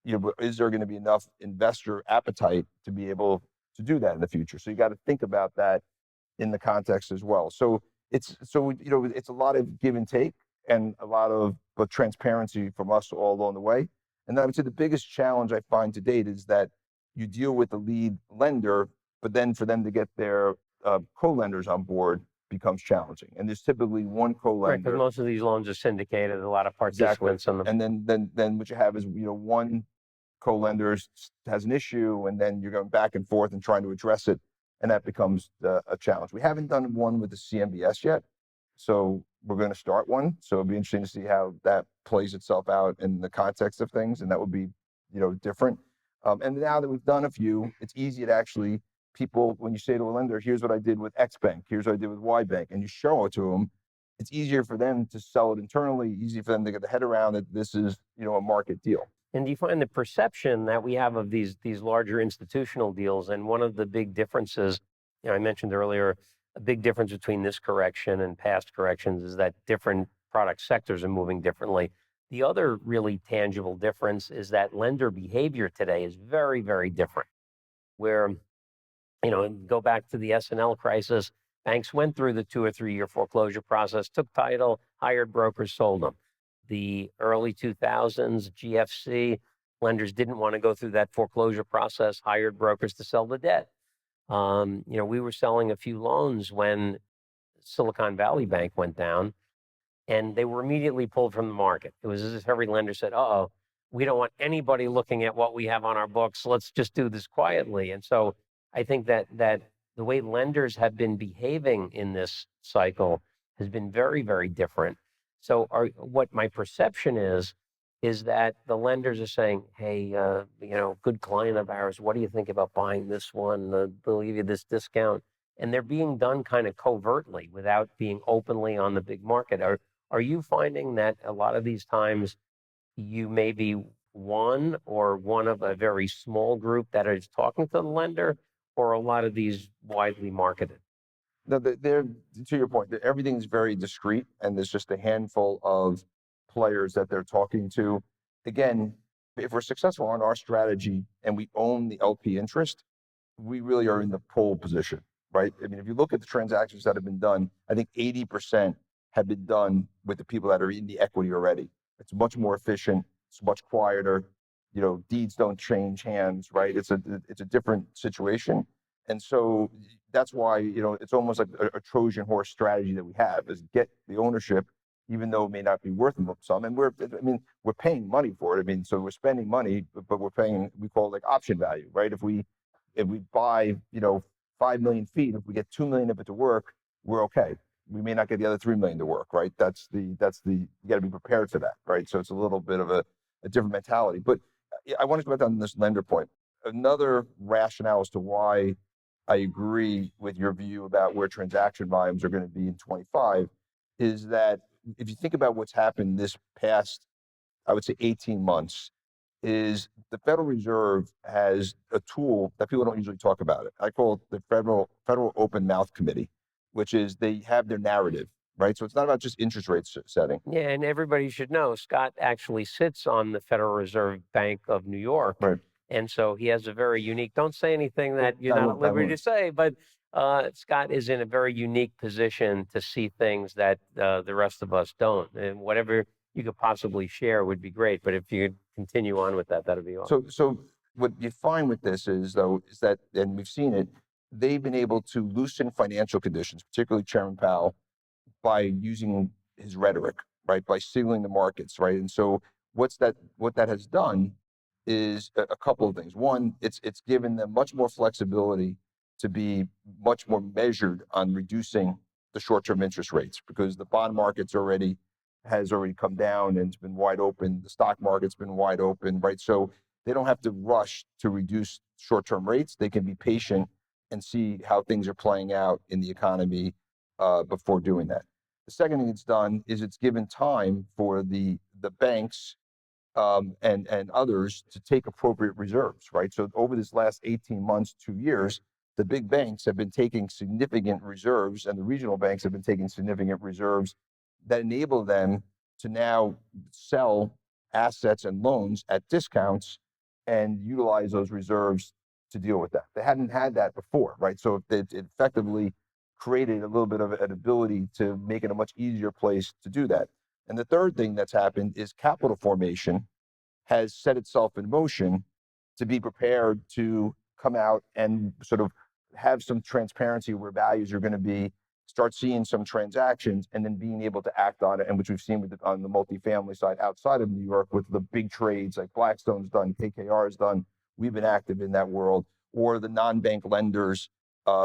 but is there going to be enough investor appetite to be able to do that in the future? So you got to think about that in the context as well. So it's a lot of give and take and a lot of transparency from us all along the way. And I would say the biggest challenge I find to date is that you deal with the lead lender, but then for them to get their co-lenders on board becomes challenging. And there's typically one co-lender. Right, because most of these loans are syndicated, a lot of participants on them. And then what you have is, one co-lender has an issue, and then you're going back and forth and trying to address it, and that becomes a challenge. We haven't done one with the CMBS yet, so we're going to start one. So it'll be interesting to see how that plays itself out in the context of things, and that would be, different. And now that we've done a few, it's easy to actually, people, when you say to a lender, here's what I did with X bank, here's what I did with Y bank, and you show it to them, it's easier for them to sell it internally, easy for them to get the head around that this is, a market deal. And do you find the perception that we have of these larger institutional deals, and one of the big differences, I mentioned earlier, a big difference between this correction and past corrections is that different product sectors are moving differently. The other really tangible difference is that lender behavior today is very, very different. Where, go back to the S&L crisis, banks went through the 2 or 3 year foreclosure process, took title, hired brokers, sold them. The early 2000s, GFC, lenders didn't want to go through that foreclosure process, hired brokers to sell the debt. We were selling a few loans when Silicon Valley Bank went down, and they were immediately pulled from the market. It was as if every lender said, uh-oh, we don't want anybody looking at what we have on our books. Let's just do this quietly. And so I think that the way lenders have been behaving in this cycle has been very, very different. So what my perception is that the lenders are saying, hey, good client of ours, what do you think about buying this one? They'll give you this discount. And they're being done kind of covertly without being openly on the big market. Are you finding that a lot of these times you may be one of a very small group that is talking to the lender, or a lot of these widely marketed? No, they're, to your point, everything's very discreet, and there's just a handful of players that they're talking to. Again, if we're successful on our strategy and we own the LP interest, we really are in the pole position, right? I mean, if you look at the transactions that have been done, I think 80% have been done with the people that are in the equity already. It's much more efficient. It's much quieter. Deeds don't change hands, right? It's a different situation. And so that's why, it's almost like a Trojan horse strategy that we have, is get the ownership, even though it may not be worth some. And we're paying money for it. I mean, so we're spending money, but we're paying, we call it like option value, right? If we buy, 5 million feet, if we get 2 million of it to work, we're okay. We may not get the other 3 million to work, right? You got to be prepared for that, right? So it's a little bit of a different mentality. But I want to go back on this lender point. Another rationale as to why I agree with your view about where transaction volumes are going to be in 25 is that if you think about what's happened this past, I would say 18 months, is the Federal Reserve has a tool that people don't usually talk about. I call it the Federal Open Mouth Committee, which is they have their narrative, right? So it's not about just interest rate setting. Yeah, and everybody should know Scott actually sits on the Federal Reserve Bank of New York. Right. And so he has a very unique, don't say anything that you're not at liberty to say, but Scott is in a very unique position to see things that the rest of us don't. And whatever you could possibly share would be great. But if you could continue on with that, that'd be awesome. So what you find with this is that, and we've seen it, they've been able to loosen financial conditions, particularly Chairman Powell, by using his rhetoric, right? By signaling the markets, right? And so what that has done is a couple of things. One, it's given them much more flexibility to be much more measured on reducing the short-term interest rates, because the bond market's has already come down and it's been wide open. The stock market's been wide open, right? So they don't have to rush to reduce short-term rates. They can be patient and see how things are playing out in the economy before doing that. The second thing it's done is it's given time for the banks and others to take appropriate reserves, right? So over this last 18 months, 2 years, the big banks have been taking significant reserves, and the regional banks have been taking significant reserves that enable them to now sell assets and loans at discounts and utilize those reserves to deal with that. They hadn't had that before, right? So it effectively created a little bit of an ability to make it a much easier place to do that. And the third thing that's happened is capital formation has set itself in motion to be prepared to come out and sort of have some transparency where values are going to be, start seeing some transactions, and then being able to act on it, and which we've seen on the multifamily side outside of New York with the big trades like Blackstone's done, KKR has done. We've been active in that world, or the non-bank lenders,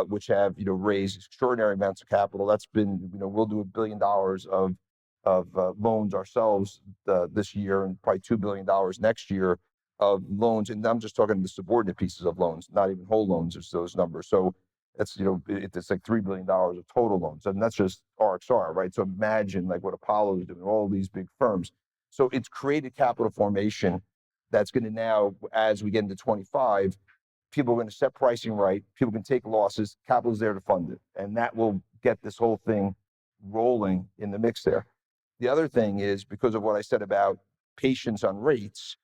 which have raised extraordinary amounts of capital. That's been we'll do $1 billion of loans ourselves this year, and probably $2 billion next year of loans. And I'm just talking the subordinate pieces of loans, not even whole loans. It's those numbers. So that's it's like $3 billion of total loans, and that's just RXR, right? So imagine like what Apollo is doing, all these big firms. So it's created capital formation that's going to now, as we get into 25, people are going to set pricing right. People can take losses. Capital's there to fund it, and that will get this whole thing rolling in the mix there. The other thing is, because of what I said about patience on rates,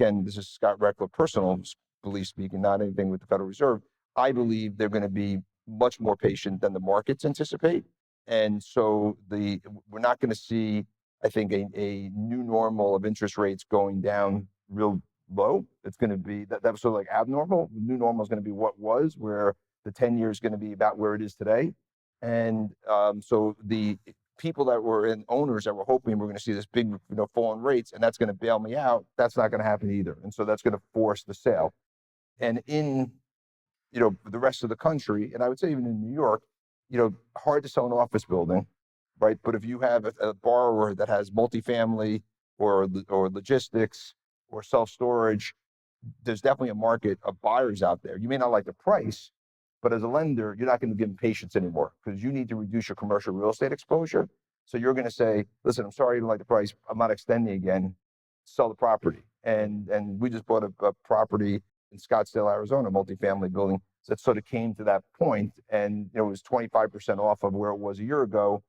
again, this is Scott Rechler, personal belief speaking, not anything with the Federal Reserve. I believe they're going to be much more patient than the markets anticipate. And so we're not going to see, I think, a new normal of interest rates going down real low. It's going to be, that was sort of like abnormal. New normal is going to be what was, where the 10 years is going to be about where it is today. And so the people that were in owners that were hoping we're going to see this big, fall in rates, and that's going to bail me out, that's not going to happen either. And so that's going to force the sale. And in, the rest of the country, and I would say even in New York, hard to sell an office building right? But if you have a borrower that has multifamily or logistics or self-storage, there's definitely a market of buyers out there. You may not like the price, but as a lender, you're not going to give them patience anymore because you need to reduce your commercial real estate exposure. So you're going to say, listen, I'm sorry you don't like the price. I'm not extending again. Sell the property. And we just bought a property in Scottsdale, Arizona, multifamily building that sort of came to that point, and it was 25% off of where it was a year ago,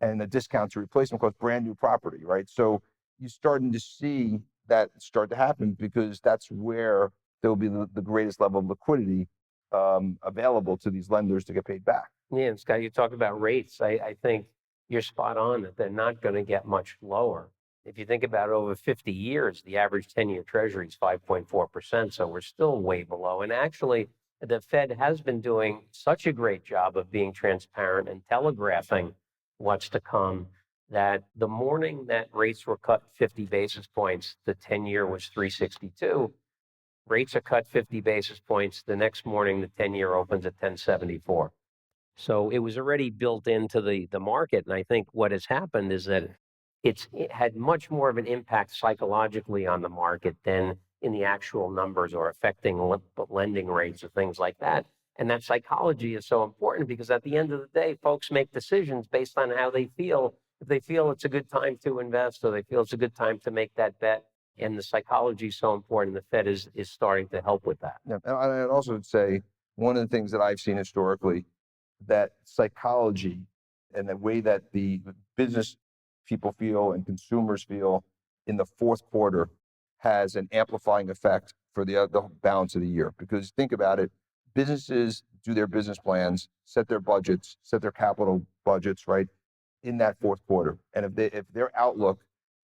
and the discount to replacement cost, brand new property, right? So you're starting to see that start to happen because that's where there'll be the greatest level of liquidity available to these lenders to get paid back. Yeah, and Scott, you talked about rates. I think you're spot on that they're not going to get much lower. If you think about over 50 years, the average 10-year treasury is 5.4%. So we're still way below. And actually, the Fed has been doing such a great job of being transparent and telegraphing what's to come that the morning that rates were cut 50 basis points, the 10-year was 362. Rates are cut 50 basis points. The next morning, the 10-year opens at 1074. So it was already built into the market. And I think what has happened is that it had much more of an impact psychologically on the market than in the actual numbers or affecting lending rates or things like that. And that psychology is so important because at the end of the day, folks make decisions based on how they feel. If they feel it's a good time to invest or they feel it's a good time to make that bet, and the psychology is so important, the Fed is starting to help with that. Yeah, and I'd also say one of the things that I've seen historically, that psychology and the way that the business people feel and consumers feel in the fourth quarter has an amplifying effect for the balance of the year. Because think about it, businesses do their business plans, set their budgets, set their capital budgets, right, in that fourth quarter. And if their outlook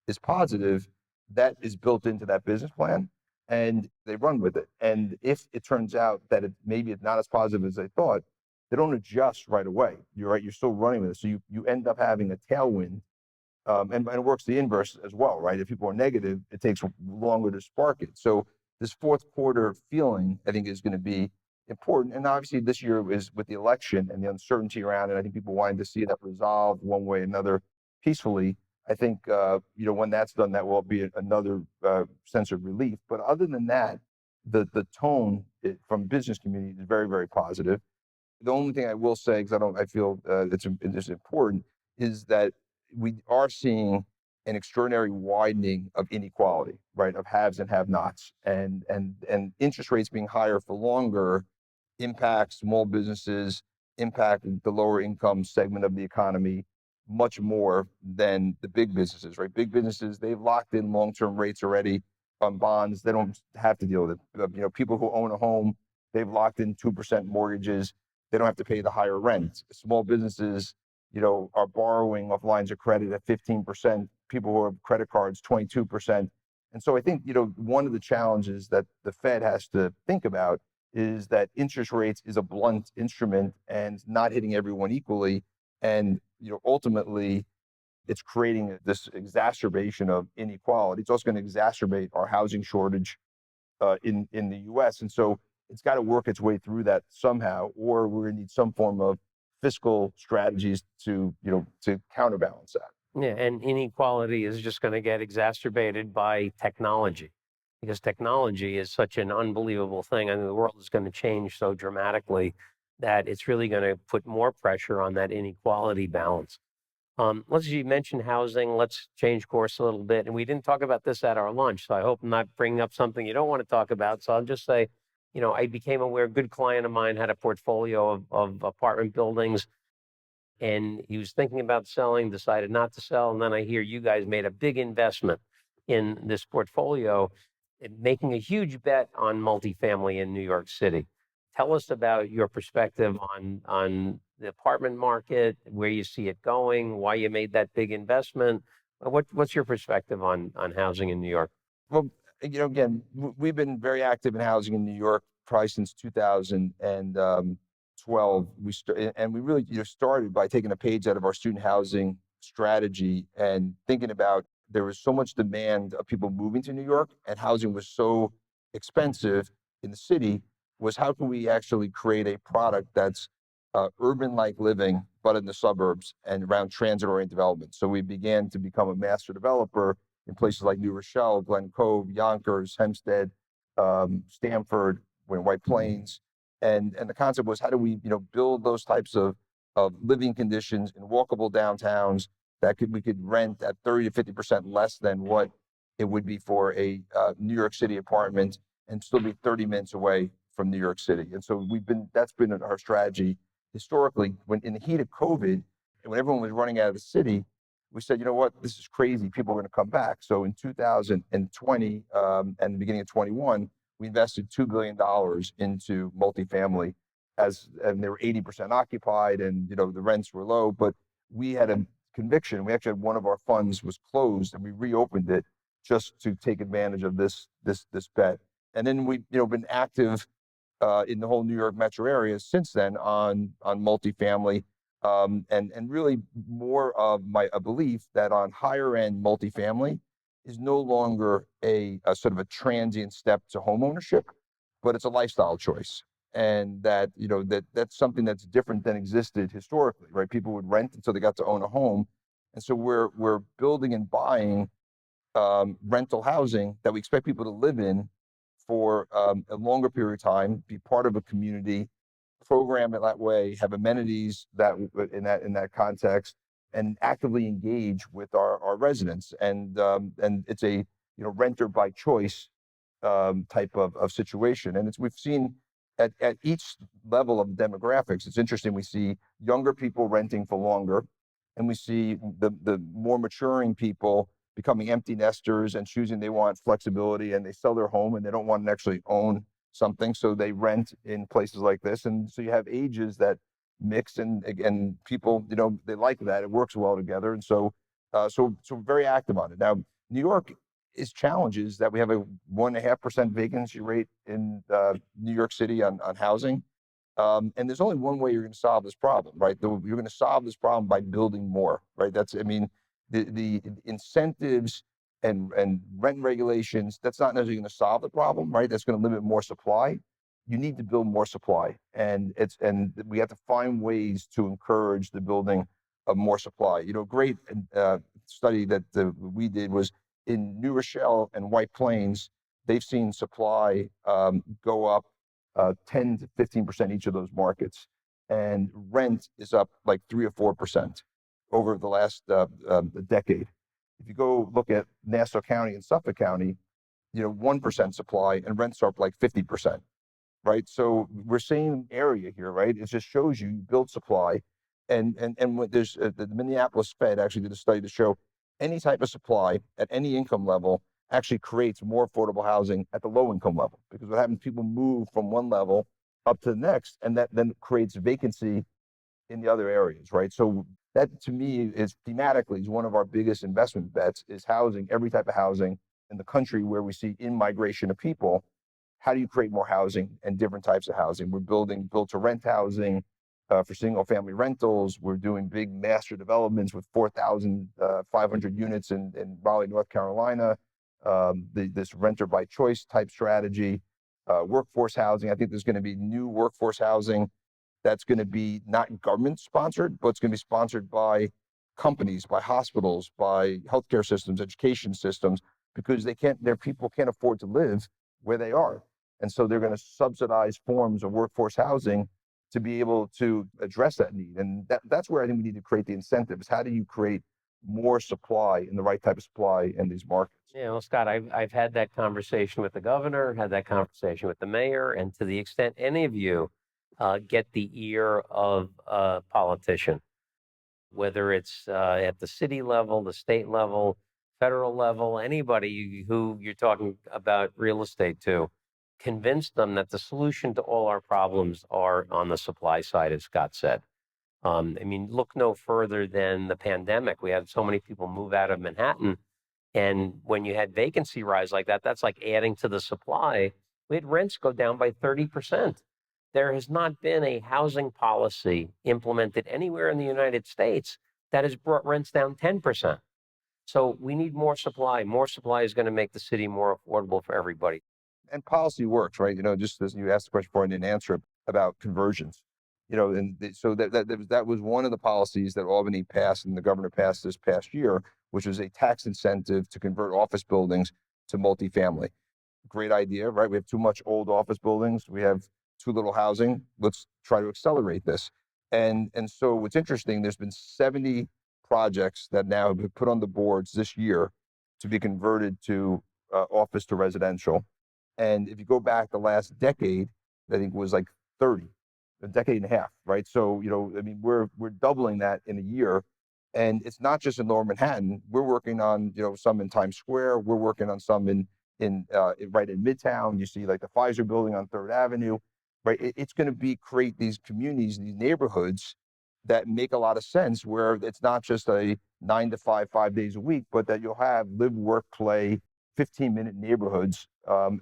is positive, that is built into that business plan and they run with it. And if it turns out that maybe it's not as positive as they thought, they don't adjust right away. You're right, you're still running with it. So you end up having a tailwind. And it works the inverse as well, right? If people are negative, it takes longer to spark it. So this fourth quarter feeling, I think, is going to be important. And obviously this year is with the election and the uncertainty around it. I think people wanting to see that resolved one way or another peacefully. I think, when that's done, that will be another sense of relief. But other than that, the tone from business community is very, very positive. The only thing I will say, because I feel it's important, is that we are seeing an extraordinary widening of inequality, right, of haves and have-nots, and interest rates being higher for longer impacts small businesses, impact the lower income segment of the economy much more than the big businesses, right? Big businesses, they've locked in long-term rates already on bonds. They don't have to deal with it. People who own a home, they've locked in 2% mortgages. They don't have to pay the higher rent. Small businesses, are borrowing off lines of credit at 15%. People who have credit cards, 22%. And so I think, one of the challenges that the Fed has to think about is that interest rates is a blunt instrument and not hitting everyone equally. And, ultimately, it's creating this exacerbation of inequality. It's also going to exacerbate our housing shortage in the U.S. And so it's got to work its way through that somehow, or we're going to need some form of fiscal strategies to counterbalance that. Yeah, and inequality is just going to get exacerbated by technology because technology is such an unbelievable thing. I mean, the world is going to change so dramatically that it's really going to put more pressure on that inequality balance. You mention housing. Let's change course a little bit. And we didn't talk about this at our lunch, so I hope I'm not bringing up something you don't want to talk about. So I'll just say, I became aware, a good client of mine had a portfolio of apartment buildings, and he was thinking about selling, decided not to sell. And then I hear you guys made a big investment in this portfolio, making a huge bet on multifamily in New York City. Tell us about your perspective on the apartment market, where you see it going, why you made that big investment. What's your perspective on housing in New York? Well, again, we've been very active in housing in New York probably since 2012. We really started by taking a page out of our student housing strategy and thinking about there was so much demand of people moving to New York and housing was so expensive in the city, was how can we actually create a product that's urban-like living, but in the suburbs and around transit-oriented development. So we began to become a master developer in places like New Rochelle, Glen Cove, Yonkers, Hempstead, Stamford, White Plains. And the concept was, how do we, build those types of living conditions in walkable downtowns that we could rent at 30 to 50% less than what it would be for a New York City apartment, and still be 30 minutes away from New York City. And so that's been our strategy historically. When in the heat of COVID, and when everyone was running out of the city, we said, you know what, this is crazy. People are going to come back. So in 2020 and the beginning of 21, we invested $2 billion into multifamily, and they were 80% occupied, and the rents were low. But we had a conviction. We actually had one of our funds was closed, and we reopened it just to take advantage of this bet. And then we've been active in the whole New York metro area since then on multifamily, and really more of a belief that on higher end multifamily is no longer a sort of a transient step to home ownership, but it's a lifestyle choice. And that that's something that's different than existed historically, right? People would rent until they got to own a home. And so we're building and buying rental housing that we expect people to live in for a longer period of time, be part of a community, program it that way, have amenities that in that context, and actively engage with our residents. And it's a renter by choice type of situation. And we've seen at each level of demographics, it's interesting. We see younger people renting for longer, and we see the more maturing people becoming empty nesters and choosing they want flexibility, and they sell their home and they don't want to actually own something, so they rent in places like this. And so you have ages that mix, and again, people they like that. It works well together. And so very active on it. Now, New York is challenges that we have a 1.5% vacancy rate in New York City on housing. And there's only one way you're going to solve this problem, right? You're going to solve this problem by building more, right? The incentives and rent regulations, that's not necessarily going to solve the problem, right? That's going to limit more supply. You need to build more supply, and we have to find ways to encourage the building of more supply. Great study that we did was in New Rochelle and White Plains. They've seen supply go up 10 to 15% each of those markets, and rent is up like 3 or 4% over the last decade. If you go look at Nassau County and Suffolk County, 1% supply, and rents are up like 50%, right? So we're seeing area here, right? It just shows you build supply, and when there's the Minneapolis Fed actually did a study to show any type of supply at any income level actually creates more affordable housing at the low income level, because what happens, people move from one level up to the next, and that then creates vacancy in the other areas, right? So that, to me, is thematically is one of our biggest investment bets, is housing, every type of housing in the country where we see in-migration of people. How do you create more housing and different types of housing? We're building built-to-rent housing for single-family rentals. We're doing big master developments with 4,500 units in Raleigh, North Carolina. This renter-by-choice type strategy. Workforce housing. I think there's going to be new workforce housing that's going to be not government sponsored, but it's going to be sponsored by companies, by hospitals, by healthcare systems, education systems, because their people can't afford to live where they are. And so they're going to subsidize forms of workforce housing to be able to address that need. And that's where I think we need to create the incentives. How do you create more supply and the right type of supply in these markets? Yeah, well, Scott, I've had that conversation with the governor, had that conversation with the mayor, and to the extent any of you get the ear of a politician, whether it's at the city level, the state level, federal level, anybody who you're talking about real estate to, convince them that the solution to all our problems are on the supply side, as Scott said. Look no further than the pandemic. We had so many people move out of Manhattan, and when you had vacancy rise like that, that's like adding to the supply. We had rents go down by 30%. There has not been a housing policy implemented anywhere in the United States that has brought rents down 10%. So we need more supply. More supply is going to make the city more affordable for everybody. And policy works, right? Just as you asked the question before, I didn't answer it, about conversions. So that was one of the policies that Albany passed and the governor passed this past year, which was a tax incentive to convert office buildings to multifamily. Great idea, right? We have too much old office buildings. We have too little housing. Let's try to accelerate this. And so what's interesting, there's been 70 projects that now have been put on the boards this year to be converted to office to residential. And if you go back the last decade, I think it was like 30, a decade and a half, right? So, I mean, we're doubling that in a year. And it's not just in Lower Manhattan. We're working on, some in Times Square. We're working on some right in Midtown. You see like the Pfizer building on 3rd Avenue, right? It's going to create these communities, these neighborhoods that make a lot of sense, where it's not just a 9 to 5, 5 days a week, but that you'll have live, work, play, 15-minute neighborhoods,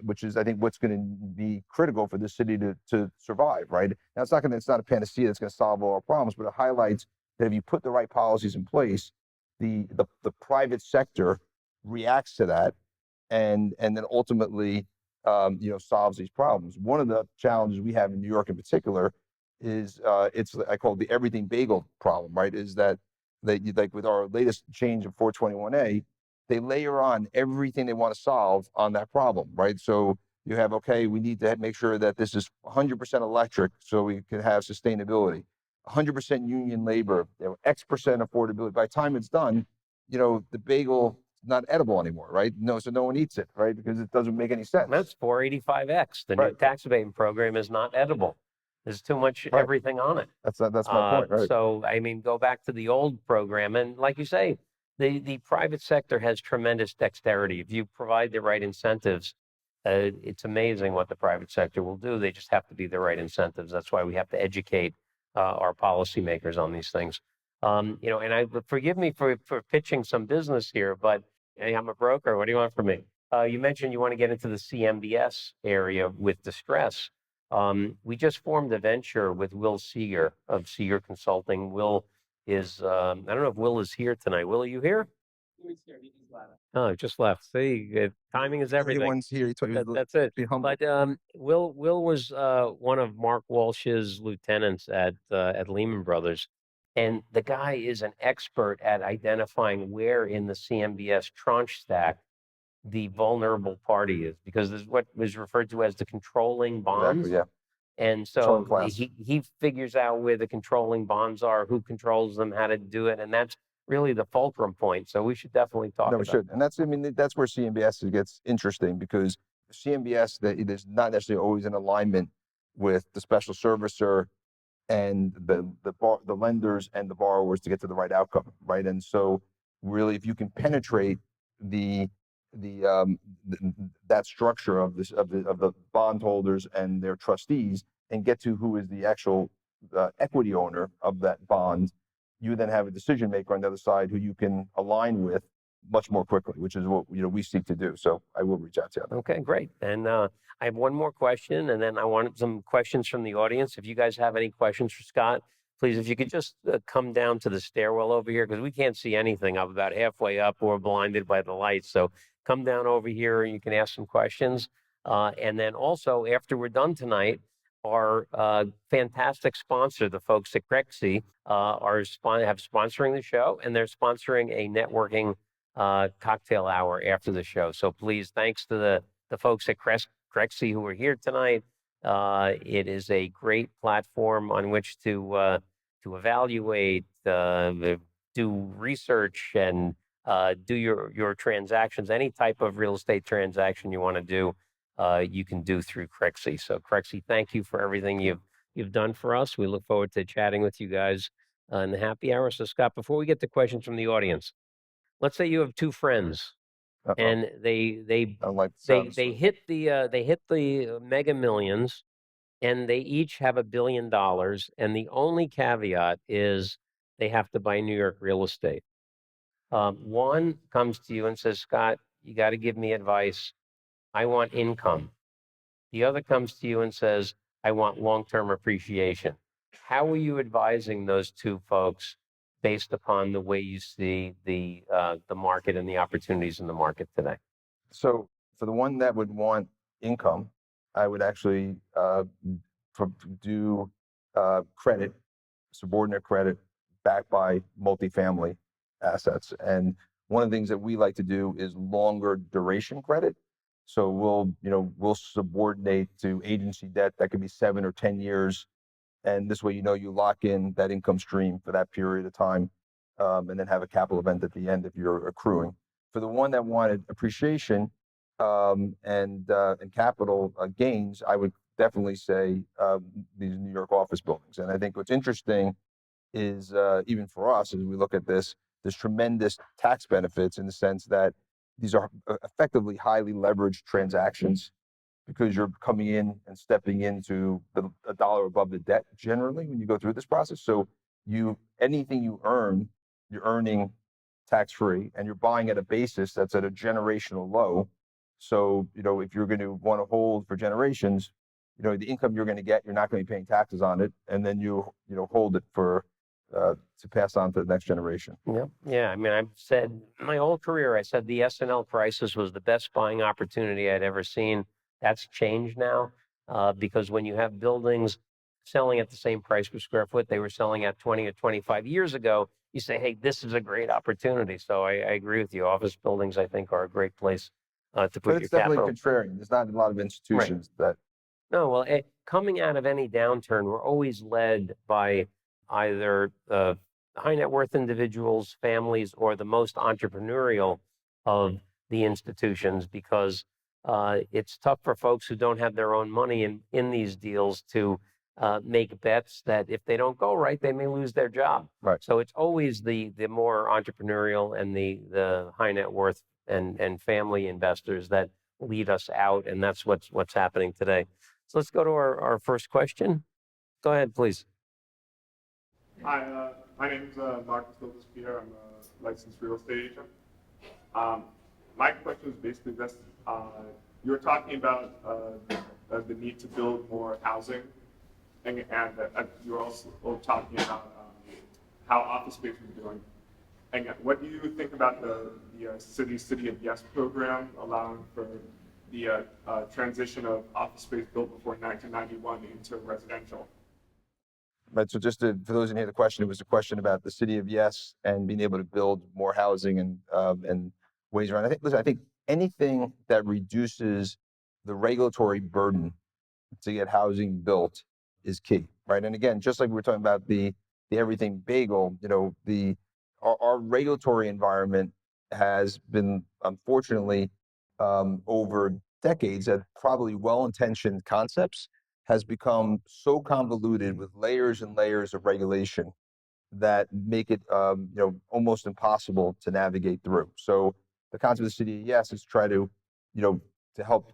which is, I think, what's going to be critical for the city to survive, right? Now, it's not a panacea that's going to solve all our problems, but it highlights that if you put the right policies in place, the private sector reacts to that, and then ultimately, solves these problems. One of the challenges we have in New York in particular is I call it the everything bagel problem, right? Is that like with our latest change of 421A, they layer on everything they want to solve on that problem, right? So you have, okay, we need to make sure that this is 100% electric so we can have sustainability, 100% union labor, X percent affordability. By the time it's done, the bagel is not edible anymore, right? No, so no one eats it, right? Because it doesn't make any sense. That's 485X. The new tax abatement program is not edible. There's too much everything on it. That's my point, right? So, I mean, go back to the old program. And like you say, the private sector has tremendous dexterity. If you provide the right incentives, it's amazing what the private sector will do. They just have to be the right incentives. That's why we have to educate our policymakers on these things. And forgive me for pitching some business here, but hey, I'm a broker. What do you want from me? You mentioned you want to get into the CMBS area with distress. We just formed a venture with Will Seeger of Seeger Consulting. Will is, I don't know if Will is here tonight. Will, are you here? He's here. He just left. Oh, just left. See, timing is everything. Everyone's here. That's it. Be humble. But Will was one of Mark Walsh's lieutenants at Lehman Brothers. And the guy is an expert at identifying where in the CMBS tranche stack the vulnerable party is, because this is what was referred to as the controlling bonds. Exactly, yeah. And so he figures out where the controlling bonds are, who controls them, how to do it, and that's really the fulcrum point. So we should definitely talk about. No, we should, and that's where CMBS gets interesting, because CMBS there's not necessarily always an alignment with the special servicer and the lenders and the borrowers to get to the right outcome, right? And so really, if you can penetrate that structure of the bondholders and their trustees and get to who is the actual equity owner of that bond, you then have a decision maker on the other side who you can align with much more quickly, which is what we seek to do. So I will reach out to you. Okay, great. And I have one more question, and then I wanted some questions from the audience. If you guys have any questions for Scott, please, if you could just come down to the stairwell over here, because we can't see anything. I'm about halfway up. We're blinded by the lights. So come down over here and you can ask some questions. And then also, after we're done tonight, our fantastic sponsor, the folks at Crexy, have sponsoring the show, and they're sponsoring a networking cocktail hour after the show. So please, thanks to the folks at Crexy who are here tonight. It is a great platform on which to evaluate, do research, and do your transactions. Any type of real estate transaction you want to do, you can do through Crexy. So Crexy, thank you for everything you've done for us. We look forward to chatting with you guys in the happy hour. So Scott, before we get to questions from the audience, let's say you have two friends. And they hit the Mega Millions, and they each have $1 billion, and the only caveat is they have to buy New York real estate. One comes to you and says, Scott, you got to give me advice. I want income. The other comes to you and says, I want long-term appreciation. How are you advising those two folks based upon the way you see the market and the opportunities in the market today? So for the one that would want income, I would actually do credit, subordinate credit, backed by multifamily assets. And one of the things that we like to do is longer duration credit. So we'll subordinate to agency debt that could be 7 or 10 years. And this way, you lock in that income stream for that period of time, and then have a capital event at the end if you're accruing. For the one that wanted appreciation and capital gains, I would definitely say these New York office buildings. And I think what's interesting is even for us, as we look at this, there's tremendous tax benefits in the sense that these are effectively highly leveraged transactions because you're coming in and stepping into a dollar above the debt generally when you go through this process. So anything you earn, you're earning tax-free, and you're buying at a basis that's at a generational low. So, if you're going to want to hold for generations, the income you're going to get, you're not going to be paying taxes on it, and then you hold it for to pass on to the next generation. Yep. Yeah. I mean, I've said my whole career, I said the S&L crisis was the best buying opportunity I'd ever seen. That's changed now because when you have buildings selling at the same price per square foot they were selling at 20 or 25 years ago, you say, hey, this is a great opportunity. So I agree with you. Office buildings, I think, are a great place to put But your it's definitely capital. contrarian. There's not a lot of institutions that. No, well, coming out of any downturn, we're always led by either high net worth individuals, families, or the most entrepreneurial of the institutions because it's tough for folks who don't have their own money in these deals to make bets that if they don't go right, they may lose their job. Right. So it's always the more entrepreneurial and the high net worth and family investors that lead us out, and that's what's happening today. So let's go to our first question. Go ahead, please. Hi, my name is Marcus Peter. I'm a licensed real estate agent. My question is basically this. You were talking about the need to build more housing, and you were also talking about how office space is doing. And what do you think about the City of Yes program, allowing for the transition of office space built before 1991 into residential? Right. So for those who didn't hear the question, it was a question about the City of Yes and being able to build more housing and ways around. I think anything that reduces the regulatory burden to get housing built is key, right? And again, just like we were talking about the everything bagel, our regulatory environment has been, unfortunately, over decades, that probably well-intentioned concepts has become so convoluted with layers and layers of regulation that make it almost impossible to navigate through. So the concept of the City of Yes is try to to help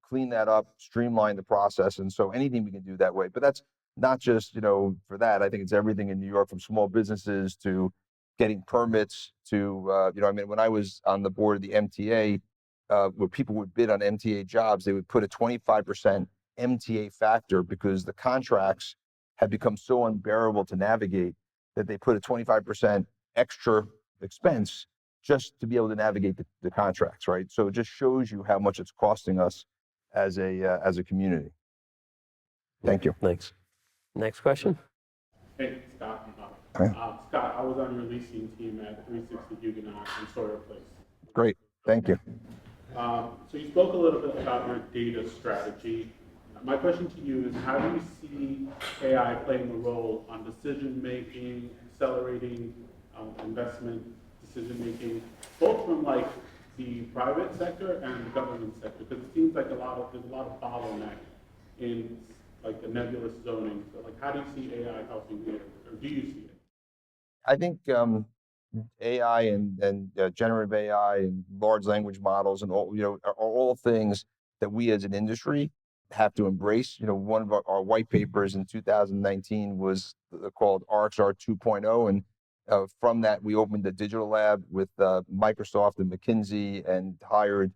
clean that up, streamline the process, and so anything we can do that way. But that's not just for that. I think it's everything in New York, from small businesses to getting permits to when I was on the board of the MTA, where people would bid on MTA jobs, they would put a 25% MTA factor because the contracts had become so unbearable to navigate that they put a 25% extra expense just to be able to navigate the contracts, right? So it just shows you how much it's costing us as a community. Thank you. Thanks. Next question. Hey, Scott. Scott, I was on your leasing team at 360 Huguenot and Sawyer Place. Great. Thank you. So you spoke a little bit about your data strategy. My question to you is, how do you see AI playing a role on decision-making, accelerating investment decision-making, both from like the private sector and the government sector? Because it seems like there's a lot of bottleneck in like the nebulous zoning. So like, how do you see AI helping there, or do you see it? I think AI and generative AI and large language models and all are all things that we as an industry have to embrace. One of our white papers in 2019 was called RXR 2.0, and from that we opened a digital lab with Microsoft and McKinsey and hired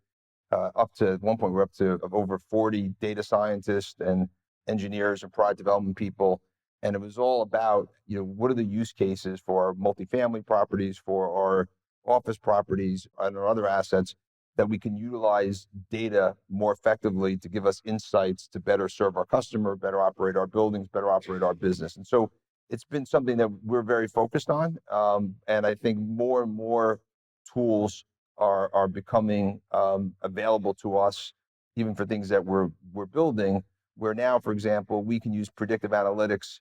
at one point we're up to over 40 data scientists and engineers and product development people. And it was all about, what are the use cases for our multifamily properties, for our office properties, and our other assets that we can utilize data more effectively to give us insights to better serve our customer, better operate our buildings, better operate our business. And so it's been something that we're very focused on. And I think more and more tools are becoming available to us, even for things that we're building, where now, for example, we can use predictive analytics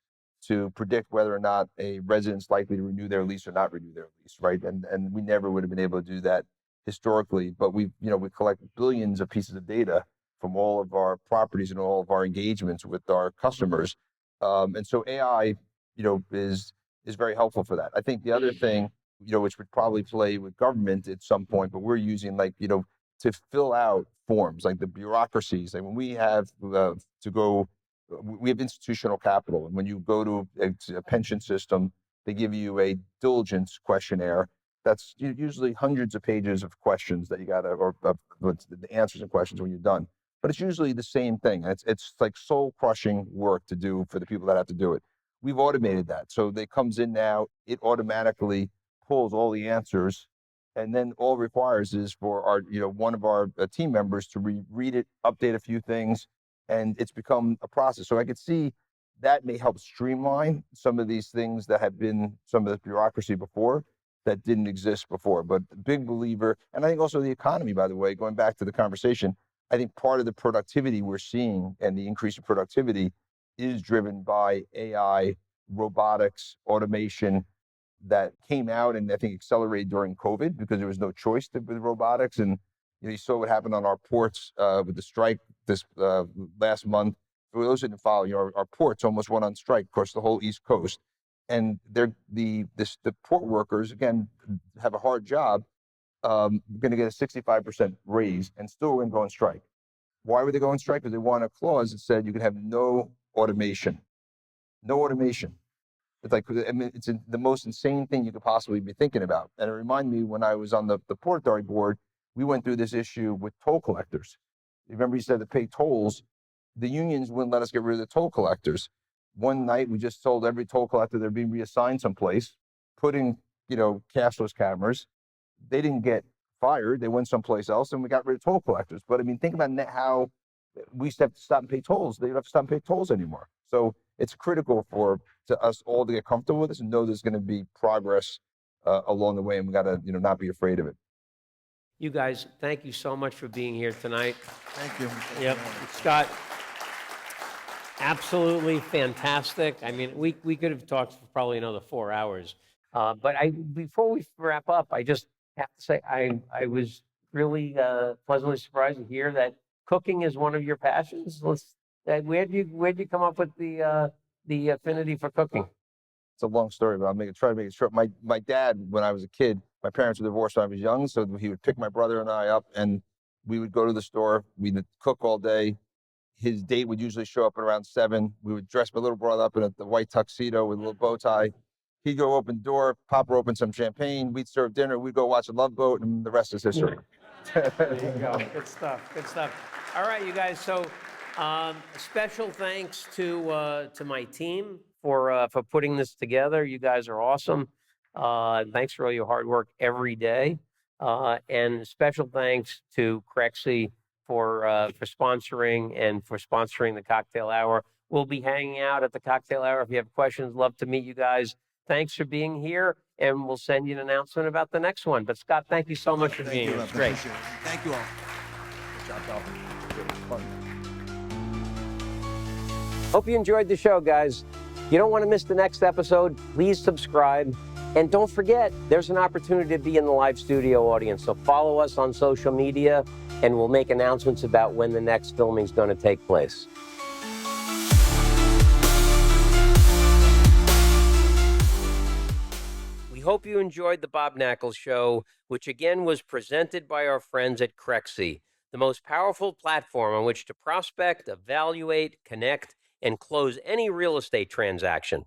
to predict whether or not a resident's likely to renew their lease or not renew their lease, right? And we never would have been able to do that historically, but we collect billions of pieces of data from all of our properties and all of our engagements with our customers. And so AI, is very helpful for that. I think the other thing, which would probably play with government at some point, but we're using to fill out forms, like the bureaucracies. Like when we have we have institutional capital, and when you go to a pension system, they give you a diligence questionnaire. That's usually hundreds of pages of questions that you got to, or the answers and questions when you're done. But it's usually the same thing. It's like soul crushing work to do for the people that have to do it. We've automated that. So it comes in now, it automatically pulls all the answers, and then all it requires is for our, one of our team members to read it, update a few things, and it's become a process. So I could see that may help streamline some of these things that have been some of the bureaucracy before that didn't exist before. But big believer, and I think also the economy, by the way, going back to the conversation, I think part of the productivity we're seeing and the increase in productivity is driven by AI, robotics, automation that came out and I think accelerated during COVID because there was no choice with robotics. And you saw what happened on our ports with the strike this last month. For those who didn't follow, our ports almost went on strike across the whole East Coast. And the port workers, again, have a hard job, going to get a 65% raise and still going to go on strike. Why were they going on strike? Because they want a clause that said you can have no automation. No automation. It's like, it's the most insane thing you could possibly be thinking about. And it reminded me when I was on the Port Authority board, we went through this issue with toll collectors. You remember you said to pay tolls, the unions wouldn't let us get rid of the toll collectors. One night, we just told every toll collector they're being reassigned someplace, putting, cashless cameras. They didn't get fired. They went someplace else, and we got rid of toll collectors. But I mean, think about how we used to have to stop and pay tolls. They don't have to stop and pay tolls anymore. So it's critical to us all to get comfortable with this and know there's going to be progress along the way, and we got to, not be afraid of it. You guys, thank you so much for being here tonight. Thank you. Yep, Scott. Absolutely fantastic. I mean, we could have talked for probably another 4 hours. But before we wrap up, I just have to say I was really pleasantly surprised to hear that cooking is one of your passions. Where'd you come up with the affinity for cooking? It's a long story, but I'll try to make it short. My dad, when I was a kid, my parents were divorced when I was young, so he would pick my brother and I up, and we would go to the store. We'd cook all day. His date would usually show up at around 7. We would dress my little brother up in the white tuxedo with a little bow tie. He'd go open the door, pop her open some champagne. We'd serve dinner. We'd go watch a Love Boat, and the rest is history. There you go. Good stuff. Good stuff. All right, you guys. So, special thanks to my team for putting this together. You guys are awesome. Thanks for all your hard work every day. And special thanks to Crexy for sponsoring and for sponsoring the cocktail hour. We'll be hanging out at the cocktail hour. If you have questions, love to meet you guys. Thanks for being here, and we'll send you an announcement about the next one. But Scott, thank you so much for being here. It's great. Thank you all. Good job, Bob. Fun. Hope you enjoyed the show, guys. You don't want to miss the next episode. Please subscribe. And don't forget, there's an opportunity to be in the live studio audience. So follow us on social media, and we'll make announcements about when the next filming is going to take place. We hope you enjoyed the Bob Knakal Show, which again was presented by our friends at Crexy, the most powerful platform on which to prospect, evaluate, connect, and close any real estate transaction.